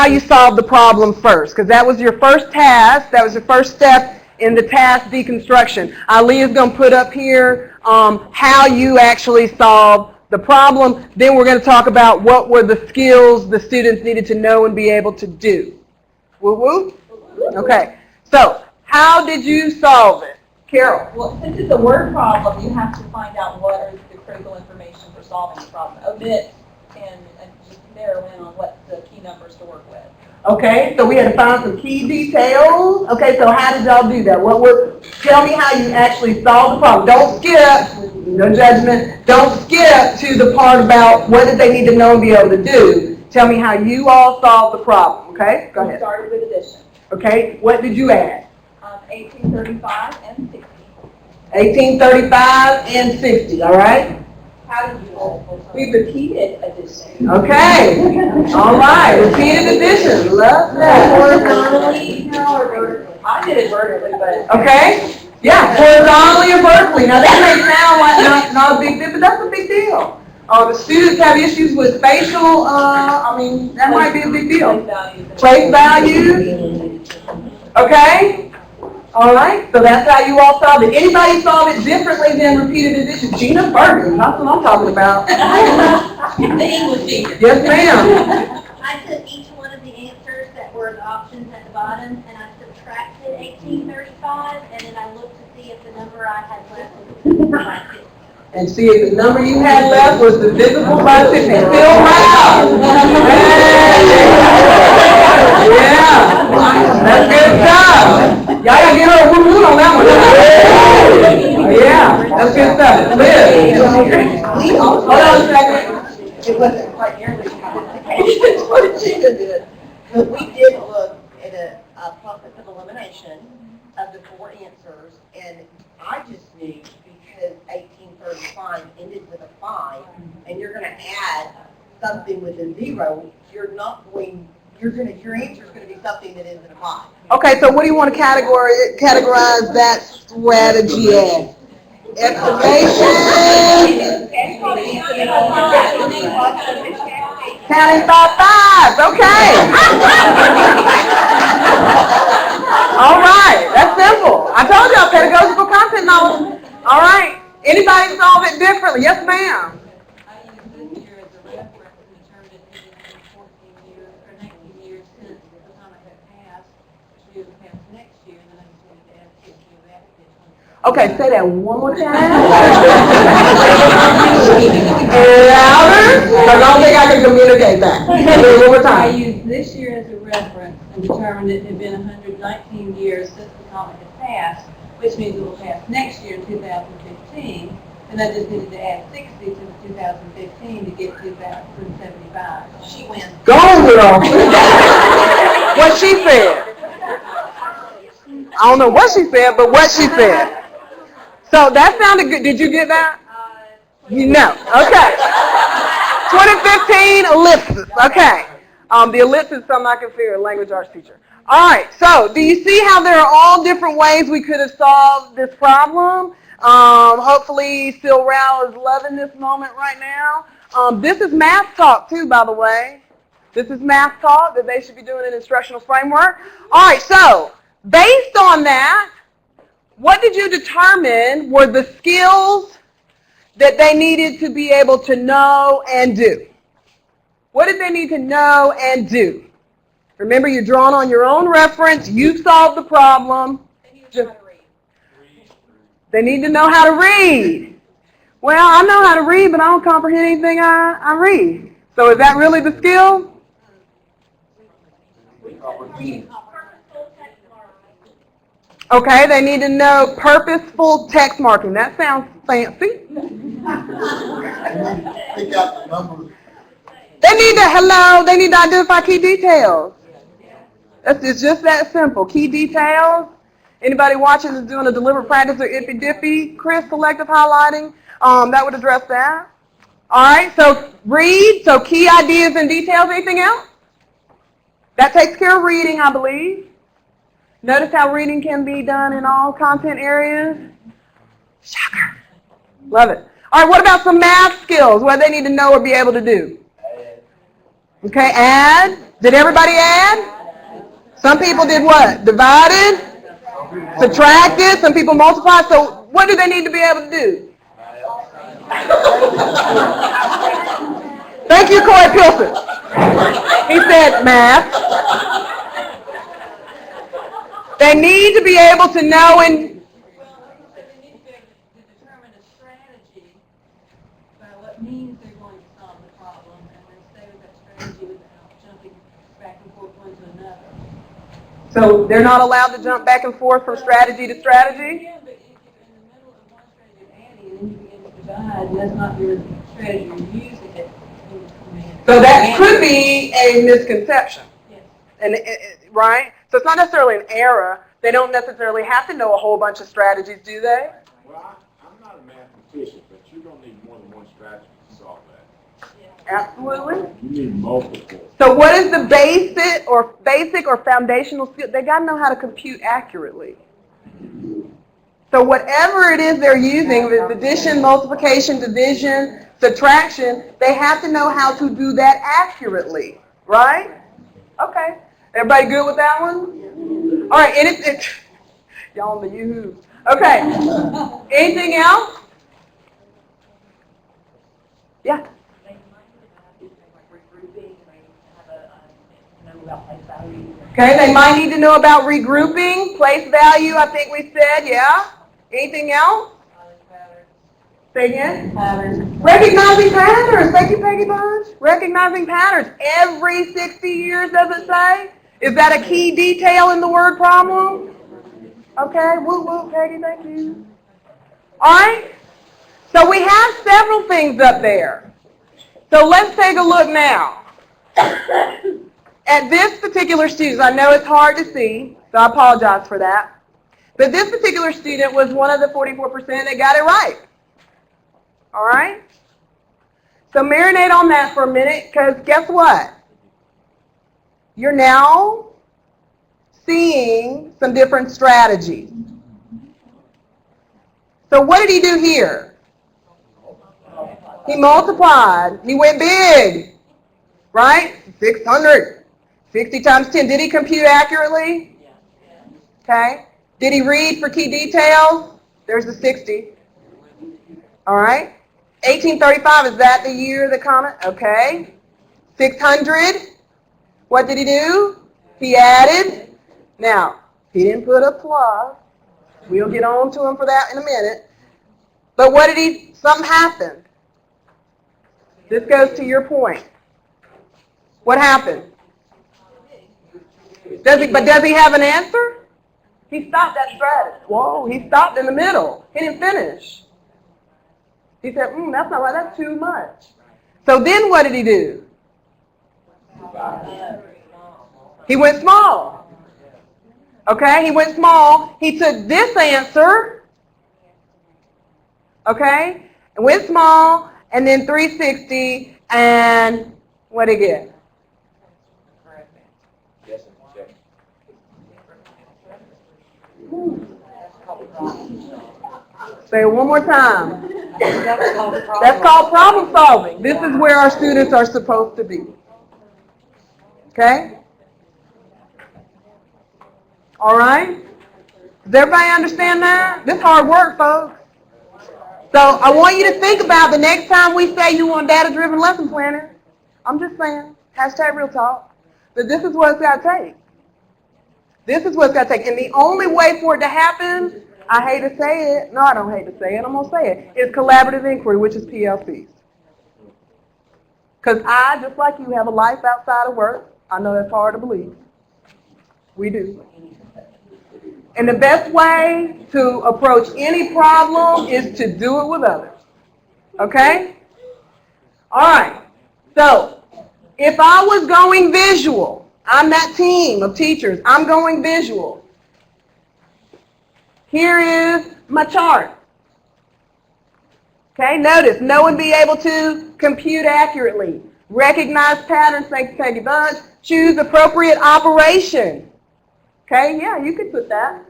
you solved the problem first, because that was your first task. That was your first step in the task deconstruction. Ali is going to put up here how you actually solved the problem. Then we're going to talk about what were the skills the students needed to know and be able to do. Woo woo? Okay. So how did you solve it? Carol. Well, since it's a word problem, you have to find out what is the critical information for solving the problem. Omit and just narrow in on what the key numbers to work with. Okay, so we had to find some key details. Okay, so how did y'all do that? Tell me how you actually solved the problem. Don't skip, no judgment. Don't skip to the part about what did they need to know and be able to do. Tell me how you all solved the problem. Okay, go ahead. We started with addition. Okay, what did you add? 1835 and 60. 1835 and 60, all right? How did you do it? We repeated addition. Okay, all right, repeated addition, love that. I did it vertically, but. Okay, yeah, horizontally or vertically. Now that may sound like not a big deal, but that's a big deal. The students have issues with facial, that might be a big deal. Place value. Okay? All right, so that's how you all solved it. Anybody solve it differently than repeated addition? Gina Ferguson, that's what I'm talking about. The English teacher. Yes, ma'am. I took each one of the answers that were the options at the bottom, and I subtracted 1835, and then I looked to see if the number I had left was my 50. And see if the number you had left was divisible by 50. Still loud. Yeah, that's good stuff. Y'all gotta get her a woo-woo on that one. Yeah, that's good stuff. Liz. Hold on a second. It wasn't quite nearly as complicated as what Gina did. But we did look at a process of elimination of the 4 answers, and I just knew because 1835 ended with a 5, and you're going to add something with a 0, your answer's going to be something that isn't a 5. Okay, so what do you want to categorize that strategy as? Estimation. Counting by 5s. Okay. All right, that's simple. I told y'all pedagogical content knowledge. All right. Anybody solve it differently? Yes, ma'am. I used this year as a reference and determined it had been 14 years or 19 years since the time I had passed, which year was passed next year, and then I just wanted to add 6 years after that. Okay, say that one more time. Louder, because I don't think I can communicate that. Say it one more I time. used this year as a reference and determined it had been 119 years since the comet had passed, which means it will pass next year in 2015, and I just needed to add 60 to the 2015 to get 2075. She wins. Go on, girl. What she said. I don't know what she said, but what she said. So that sounded good. Did you get that? You know. Okay. 2015 ellipsis. Okay. The ellipsis is something I can figure, a language arts teacher. All right. So do you see how there are all different ways we could have solved this problem? Hopefully Sil Rao is loving this moment right now. This is math talk too, by the way. This is math talk that they should be doing an instructional framework. All right. So based on that, what did you determine were the skills that they needed to be able to know and do? What did they need to know and do? Remember, you're drawing on your own reference. You've solved the problem. They need to know how to read. Well, I know how to read, but I don't comprehend anything I read. So is that really the skill? Okay, they need to know purposeful text marking. That sounds fancy. Pick out the numbers. They need to identify key details. It's just that simple. Key details. Anybody watching is doing a deliberate practice or ippy-dippy, Chris, selective highlighting. That would address that. All right, so read, so key ideas and details. Anything else? That takes care of reading, I believe. Notice how reading can be done in all content areas. Shocker. Love it. All right, what about some math skills? What they need to know or be able to do? Okay, add. Did everybody add? Some people did what? Divided? Subtracted? Some people multiplied? So what do they need to be able to do? Thank you, Corey Pilson. He said math. They need to be able to know and... They need to be able to determine a strategy by what means they're going to solve the problem, and then stay with that strategy without jumping back and forth one to another. So they're not allowed to jump back and forth from strategy to strategy? Yeah, but if you're in the middle of one strategy of adding, and then you begin to divide, and that's not your strategy you're using it. So that could be a misconception. Yes. And right? So it's not necessarily an error. They don't necessarily have to know a whole bunch of strategies, do they? Well, I'm not a mathematician, but you don't need more than one strategy to solve that. Absolutely. You need multiple. So what is the basic or foundational skill? They got to know how to compute accurately. So whatever it is they're using, with addition, multiplication, division, subtraction, they have to know how to do that accurately, right? Okay. Everybody good with that one? All right, and it's y'all on the yoo-hoo. Okay. Anything else? Yeah. Okay, they might need to know about regrouping, place value, I think we said, yeah. Anything else? Say again? Patterns. Recognizing patterns. Thank you, Peggy Bunch. Recognizing patterns. Every 60 years, does it say? Is that a key detail in the word problem? Okay, woo woo, Peggy, thank you. All right, so we have several things up there. So let's take a look now at this particular student. I know it's hard to see, so I apologize for that. But this particular student was one of the 44% that got it right. All right? So marinate on that for a minute, because guess what? You're now seeing some different strategies. So what did he do here? He multiplied. He went big, right? 600. 60 times 10. Did he compute accurately? Okay. Did he read for key details? There's the 60. All right. 1835, is that the year of the comet? Okay. 600. What did he do? He added. Now, he didn't put a plus. We'll get on to him for that in a minute. But what did he, something happened. This goes to your point. What happened? Does he have an answer? He stopped that strategy. Whoa, he stopped in the middle. He didn't finish. He said, that's not right, that's too much. So then what did he do? He went small. Okay, he went small. He took this answer, okay, and went small, and then 360, and what did he get? Say it one more time. That's called problem solving. This is where our students are supposed to be. Okay? All right? Does everybody understand that? This is hard work, folks. So I want you to think about the next time we say you want data-driven lesson planner. I'm just saying, hashtag real talk. But this is what it's got to take. This is what it's got to take. And the only way for it to happen, I hate to say it, no, I don't hate to say it, I'm going to say it, is collaborative inquiry, which is PLCs. Because I, just like you, have a life outside of work. I know that's hard to believe. We do. And the best way to approach any problem is to do it with others. Okay? All right. So, if I was going visual, I'm that team of teachers, I'm going visual. Here is my chart. Okay, notice, know and be able to compute accurately. Recognize patterns, thank you, Peggy Bunch. Choose appropriate operation. Okay, yeah, you could put that.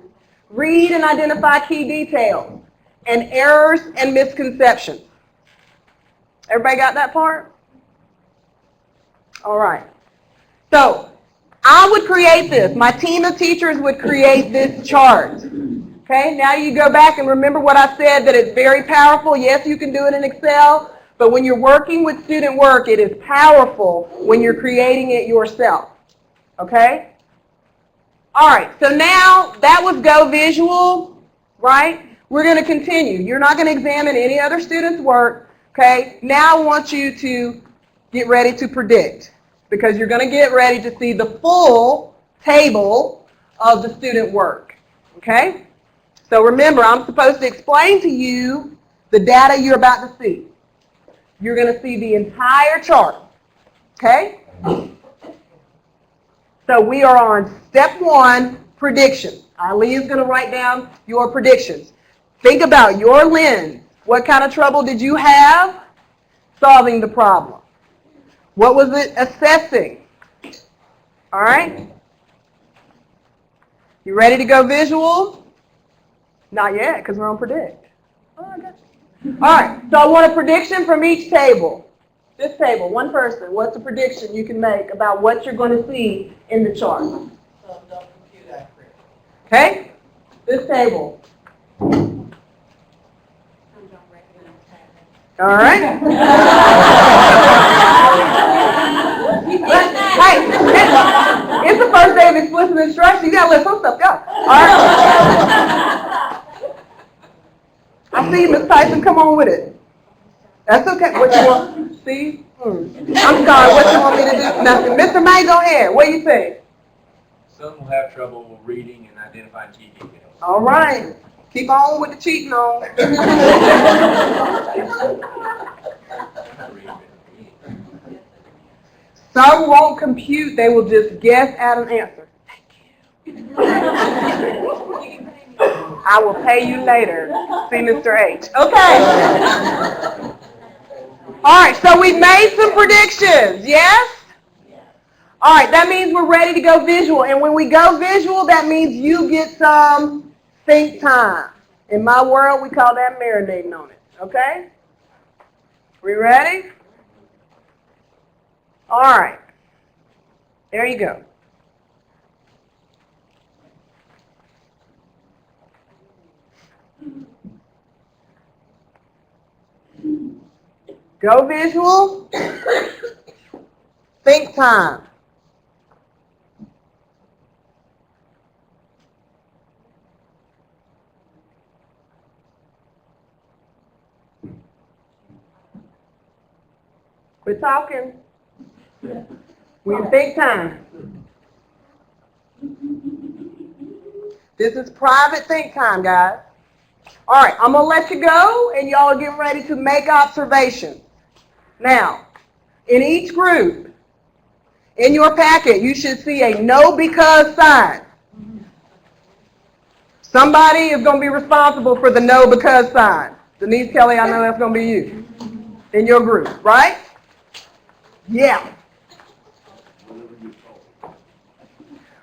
Read and identify key details. And errors and misconceptions. Everybody got that part? All right. So, I would create this. My team of teachers would create this chart. Okay, now you go back and remember what I said, that it's very powerful. Yes, you can do it in Excel, but when you're working with student work, it is powerful when you're creating it yourself. Okay? All right, so now that was go visual, right? We're going to continue. You're not going to examine any other student's work. Okay, now I want you to get ready to predict, because you're going to get ready to see the full table of the student work. Okay? So remember, I'm supposed to explain to you the data you're about to see. You're going to see the entire chart. Okay? So we are on step 1, predictions. Ali is going to write down your predictions. Think about your lens. What kind of trouble did you have solving the problem? What was it assessing? All right? You ready to go visual? Not yet, because we're on predict. Oh, I got you. All right, so I want a prediction from each table. This table, one person, what's a prediction you can make about what you're going to see in the chart? Some don't compute accurate. Okay? This table. All right. Hey, it's the first day of explicit instruction. You gotta let some stuff go. All right. I see you, Miss Tyson. Come on with it. That's okay. What you want? See? I'm sorry. What you want me to do? Nothing. Mr. May, go ahead. What do you think? Some will have trouble reading and identifying key details. All right. Keep on with the cheating on. Some won't compute, they will just guess at an answer. I will pay you later. See Mr. H. Okay. All right, so we made some predictions, yes? All right, that means we're ready to go visual. And when we go visual, that means you get some think time. In my world, we call that marinating on it, okay? We ready? All right. There you go. Go visual. Think time. Quit talking. We think time. This is private think time, guys. All right, I'm going to let you go, and y'all are getting ready to make observations. Now, in each group, in your packet, you should see a no because sign. Somebody is going to be responsible for the no because sign. Denise Kelly, I know that's going to be you in your group, right? Yeah.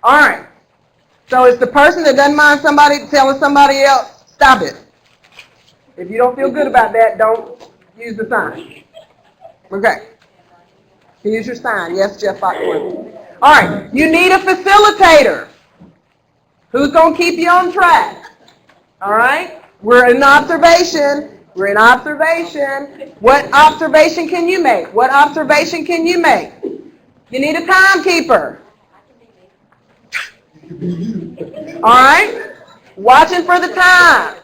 All right. So it's the person that doesn't mind somebody telling somebody else, stop it. If you don't feel good about that, don't use the sign. Okay. You use your sign. Yes, Jeff Foxworth. All right. You need a facilitator. Who's going to keep you on track? All right. We're in observation. We're in observation. What observation can you make? What observation can you make? You need a timekeeper. All right? Watching for the time.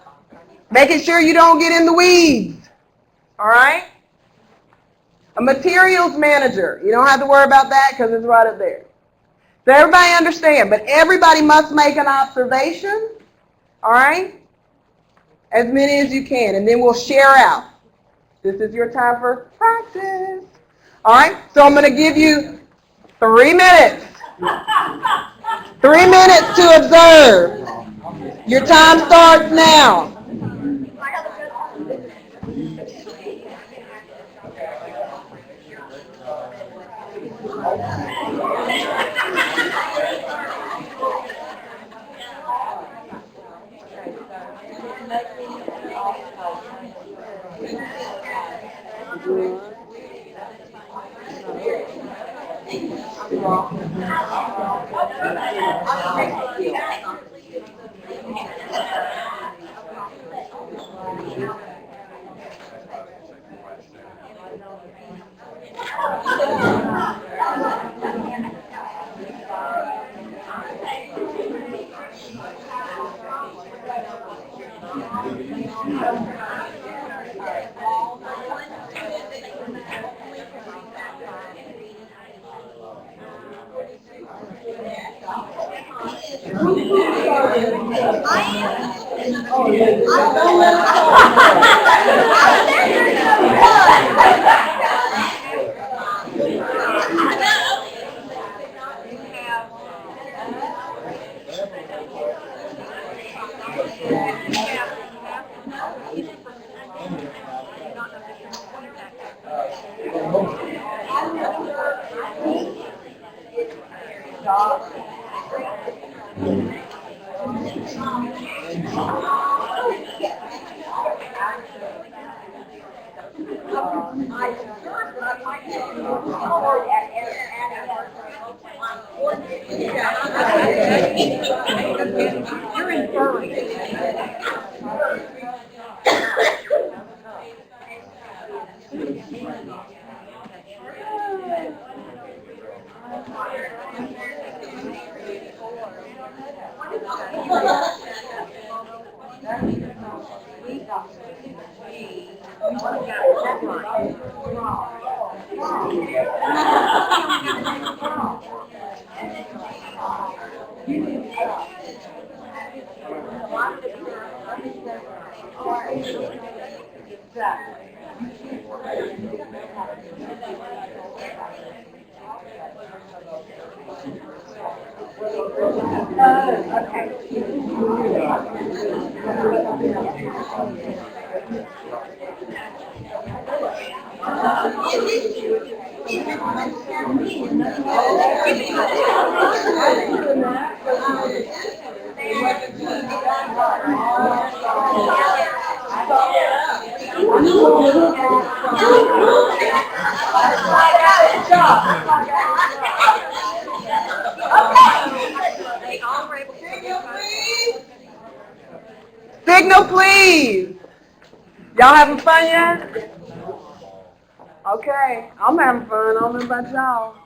Making sure you don't get in the weeds. All right? A materials manager. You don't have to worry about that because it's right up there. So everybody understand, but everybody must make an observation. All right? As many as you can, and then we'll share out. This is your time for practice. All right? So I'm going to give you 3 minutes. 3 minutes to observe. Your time starts now. You're inferring. Signal, please. Y'all having fun yet? Okay, I'm having fun. I don't know about y'all.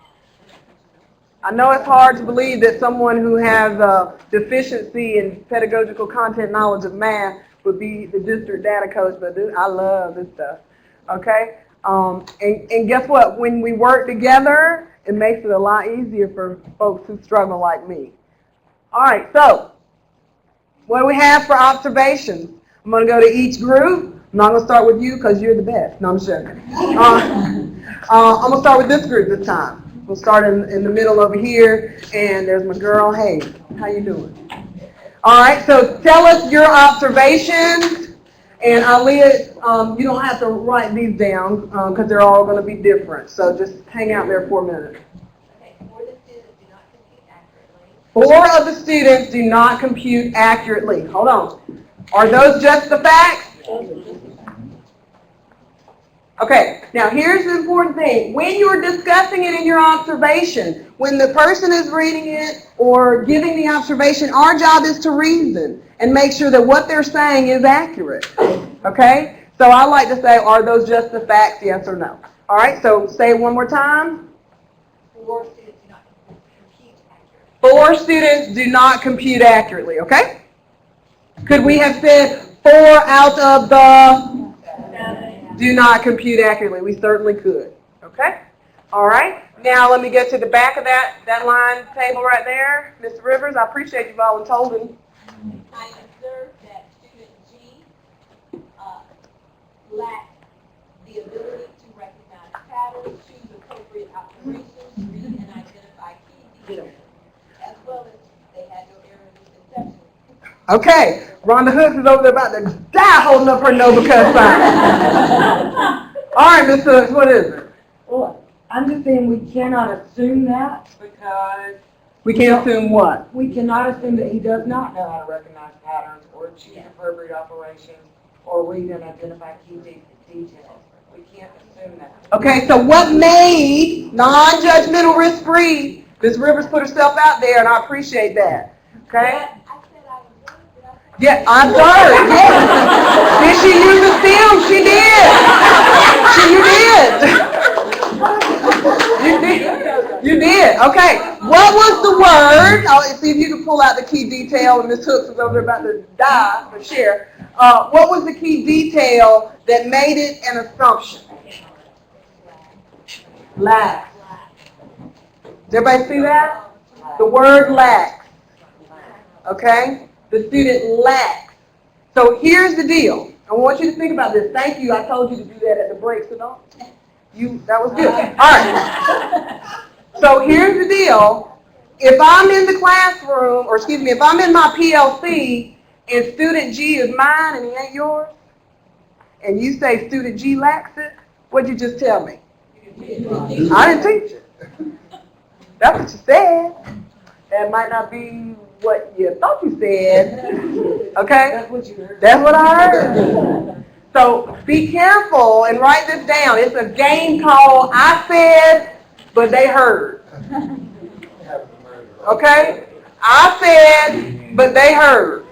I know it's hard to believe that someone who has a deficiency in pedagogical content knowledge of math would be the district data coach, but I love this stuff. Okay? And guess what? When we work together, it makes it a lot easier for folks who struggle like me. All right, so what do we have for observations? I'm going to go to each group. I'm not going to start with you because you're the best. No, I'm joking. I'm going to start with this group this time. We'll start in the middle over here, and there's my girl. Hey, how you doing? All right, so tell us your observations. And Aaliyah, you don't have to write these down because they're all going to be different. So just hang out there for a minute. Okay, 4 of the students do not compute accurately. Hold on. Are those just the facts? Okay, now here's the important thing. When you're discussing it in your observation, when the person is reading it or giving the observation, our job is to reason and make sure that what they're saying is accurate. Okay? So I like to say, are those just the facts, yes or no? All right, so say it one more time. 4 students do not compute accurately. 4 students do not compute accurately, okay? Could we have said 4 out of the do not compute accurately? We certainly could. Okay? All right. Now let me get to the back of that line table right there. Mr. Rivers, I appreciate you volunteering. I observed that student G lacked the ability to recognize patterns, choose appropriate observations, read and identify key details, as well as they had no error in conception. Okay. Rhonda Hooks is over there about to die holding up her no because sign. All right, Ms. Hooks, what is it? Well, I'm just saying we cannot assume that because... We can't assume what? We cannot assume that he does not know how to recognize patterns or choose appropriate operations or read and identify key details. We can't assume that. Okay, so what made non-judgmental risk-free? Ms. Rivers put herself out there, and I appreciate that. Okay? Yeah, I observed. Yeah. Did she use the stem? She did. You did. Okay. What was the word? I'll see if you can pull out the key detail. And Ms. Hooks is over there about to die for share. What was the key detail that made it an assumption? Lack. Did everybody see that? The word lack. Okay? The student lacks. So here's the deal. I want you to think about this. Thank you. I told you to do that at the break, so don't. That was good. All right. So here's the deal. If I'm in the classroom, or excuse me, if I'm in my PLC and student G is mine and he ain't yours, and you say student G lacks it, what'd you just tell me? I didn't teach it. That's what you said. That might not be what you thought you said, okay? That's what you heard. That's what I heard. So be careful and write this down. It's a game called I said, but they heard. Okay? I said, but they heard.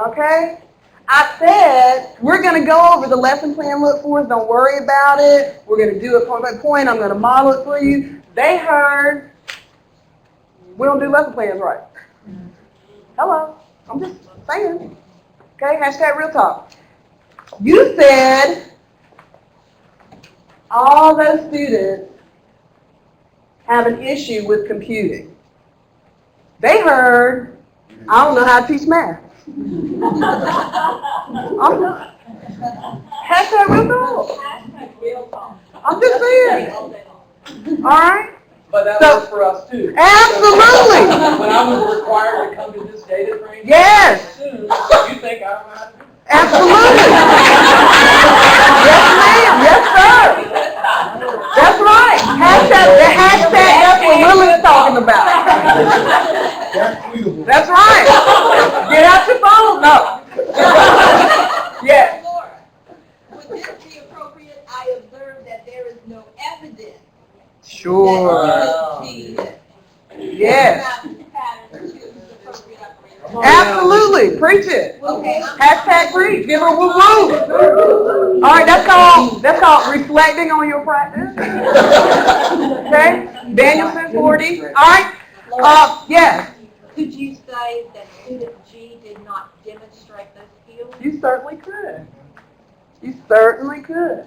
Okay? I said, we're going to go over the lesson plan look for us. Don't worry about it. We're going to do it point by point. I'm going to model it for you. They heard. We don't do lesson plans right. Hello. I'm just saying. Okay? Hashtag real talk. You said all those students have an issue with computing. They heard, I don't know how to teach math. Hashtag real talk. I'm just saying. All right? But that So- works for us too. Absolutely. When I was required to come to this data training, Yes. soon, you think I don't know how to do it? Absolutely. Yes, ma'am. Yes, sir. That's right. Hashtag, that's what Lily's talking about. That's right. Get out your phone. No. Yes. Laura, would this be appropriate? I observed that there is no evidence Sure. that he Yes. pattern to appropriate operation. Absolutely. Preach it. Okay. Hashtag preach. Give her woo woo. All right. That's called reflecting on your practice. Okay. Danielson 40. All right. Yes. Could you say that student G did not demonstrate those skills? You certainly could. You certainly could.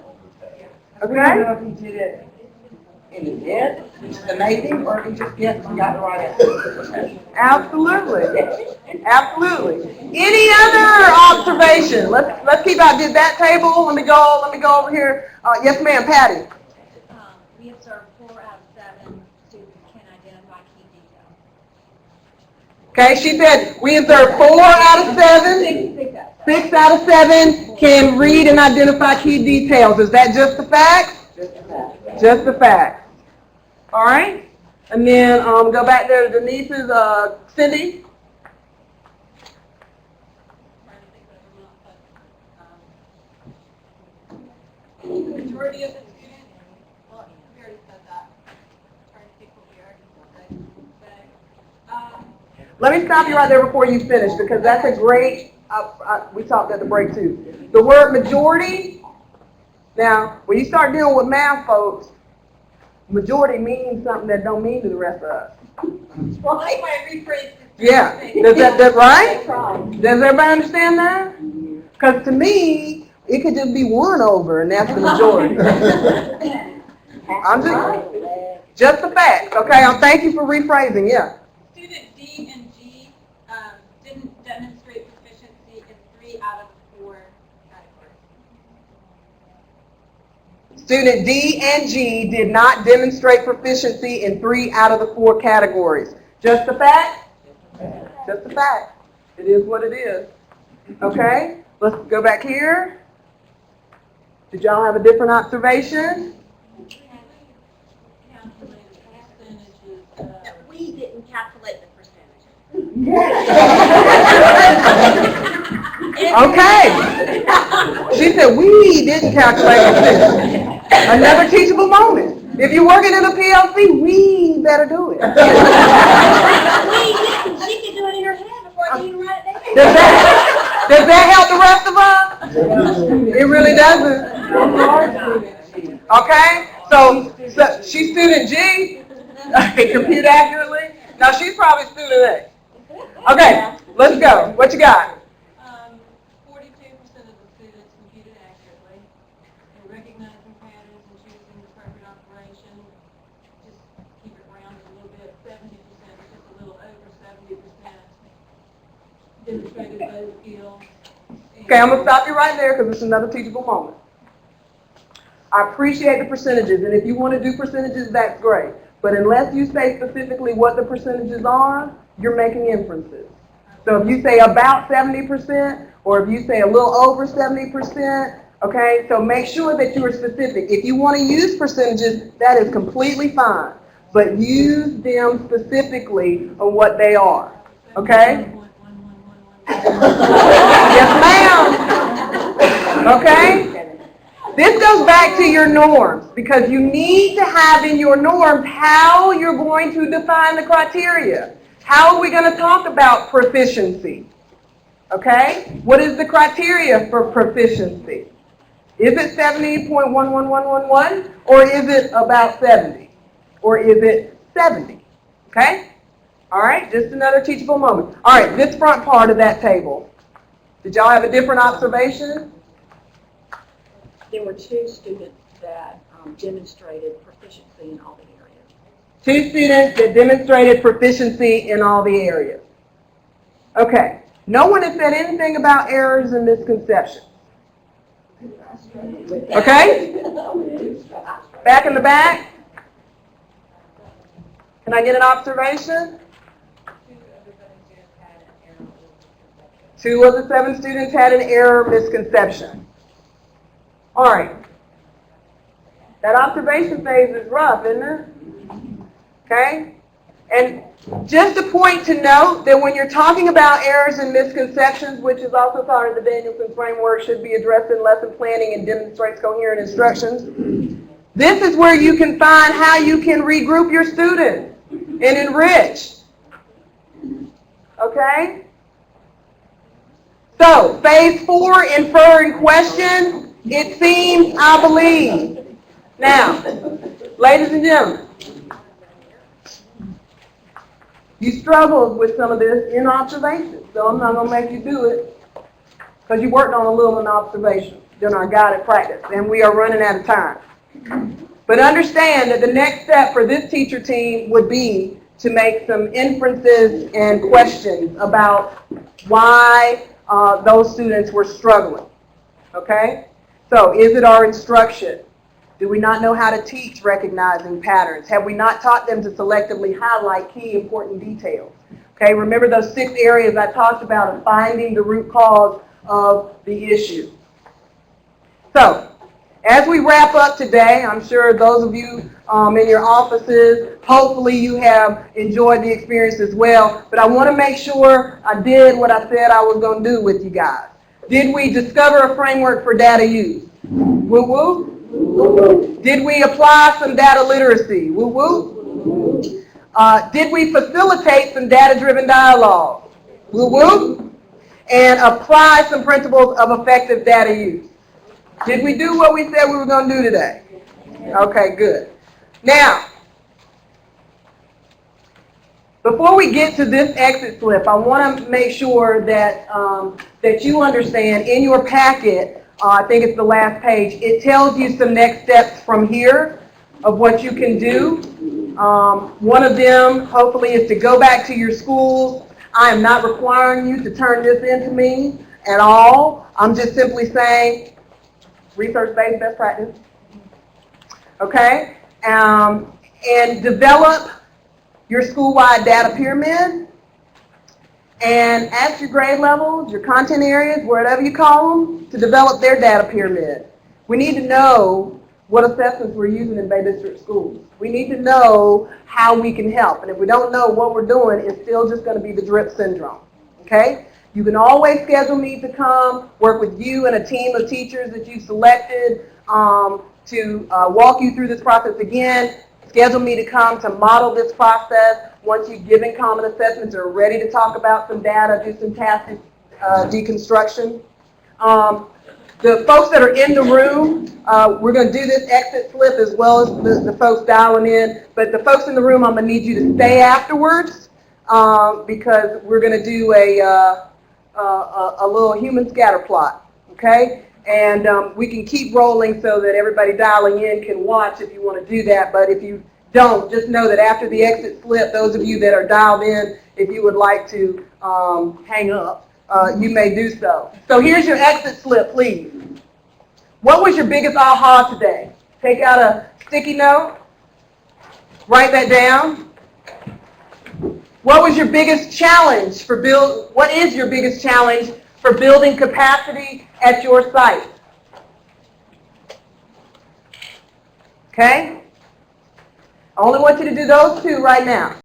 We don't Okay? know if he did it in his head, which is amazing, or if he just got the right answer. Absolutely. Absolutely. Any other observation? Let's keep out. Did that table? Let me go over here. Yes, ma'am, Patty. We observed 4 out of 7 students can identify key details. Okay, she said we observed 4 out of 7. 6 out of 7 can read and identify key details. Is that just the fact? Just the fact. All right. And then go back there to Denise's, Cindy. Majority of the students, well, we already said that. I'm trying to think what we already said. Let me stop you right there before you finish, because that's a great, we talked at the break too. The word majority, now, when you start dealing with math folks, majority means something that don't mean to the rest of us. Well, I might rephrase this. Yeah, that right? Does everybody understand that? Because to me, it could just be 1 over, and that's the majority. I'm just the facts, okay? Thank you for rephrasing, yeah. Student D and G didn't demonstrate proficiency in 3 out of 4 categories. Student D and G did not demonstrate proficiency in 3 out of the 4 categories. Just the fact? Just the fact. It is what it is. Okay? Let's go back here. Did y'all have a different observation? That we didn't calculate the percentage. Okay. She said, we didn't calculate percentage. Another teachable moment. If you're working in a PLC, we better do it. She could do it in her head before I even write it down. Does that help the rest of us? It really doesn't. Okay? So she's student G, compute accurately. Now she's probably student A. Okay, let's go. What you got? 42% of the students computed accurately and recognizing patterns and choosing the appropriate operation. Just keep it rounded a little bit. 70%, just a little over 70%, demonstrated those skills. Okay, I'm going to stop you right there because it's another teachable moment. I appreciate the percentages, and if you want to do percentages, that's great. But unless you say specifically what the percentages are, you're making inferences. So if you say about 70%, or if you say a little over 70%, okay, so make sure that you are specific. If you want to use percentages, that is completely fine. but use them specifically on what they are. Okay? Yes, ma'am. Okay? This goes back to your norms, because you need to have in your norms how you're going to define the criteria. How are we going to talk about proficiency? Okay? What is the criteria for proficiency? Is it 70.11111, or is it about 70? Or is it 70? Okay? All right, just another teachable moment. All right, this front part of that table. Did y'all have a different observation? There were 2 students that demonstrated proficiency in all the areas. 2 students that demonstrated proficiency in all the areas. Okay, no one has said anything about errors and misconceptions. Okay? Back in the back. Can I get an observation? 2 of the 7 students had an error or misconception. All right. That observation phase is rough, isn't it? Okay? And just a point to note that when you're talking about errors and misconceptions, which is also part of the Danielson framework, should be addressed in lesson planning and demonstrates coherent instructions. This is where you can find how you can regroup your students and enrich. Okay? So, phase 4, infer and question. It seems, I believe. Now, ladies and gentlemen, you struggled with some of this in observation, so I'm not going to make you do it, because you worked on a little in observation during our guided practice, and we are running out of time. But understand that the next step for this teacher team would be to make some inferences and questions about why those students were struggling. Okay? So, is it our instruction? Do we not know how to teach recognizing patterns? Have we not taught them to selectively highlight key important details? Okay, remember those 6 areas I talked about of finding the root cause of the issue. So, as we wrap up today, I'm sure those of you in your offices, hopefully you have enjoyed the experience as well, but I want to make sure I did what I said I was going to do with you guys. Did we discover a framework for data use? Woo woo? Did we apply some data literacy? Woo woo? Did we facilitate some data-driven dialogue? Woo woo? And apply some principles of effective data use? Did we do what we said we were going to do today? Okay, good. Now, before we get to this exit slip, I want to make sure that that you understand in your packet, I think it's the last page, it tells you some next steps from here of what you can do. One of them, hopefully, is to go back to your schools. I am not requiring you to turn this into me at all. I'm just simply saying, research-based best practice. Okay? And develop your school-wide data pyramid. And ask your grade levels, your content areas, whatever you call them, to develop their data pyramid. We need to know what assessments we're using in Bay District schools. We need to know how we can help. And if we don't know what we're doing, it's still just going to be the drip syndrome. Okay? You can always schedule me to come, work with you and a team of teachers that you've selected to walk you through this process again. Schedule me to come to model this process. Once you've given common assessments or are ready to talk about some data, do some task deconstruction. The folks that are in the room, we're going to do this exit slip as well as the folks dialing in. But the folks in the room, I'm going to need you to stay afterwards because we're going to do a little human scatter plot, okay? And we can keep rolling so that everybody dialing in can watch if you want to do that. But if you don't, just know that after the exit slip, those of you that are dialed in, if you would like to hang up, you may do so. So here's your exit slip, please. What was your biggest aha today? Take out a sticky note. Write that down. What was your biggest challenge for what is your biggest challenge for building capacity at your site? Okay? only want you to do those two right now.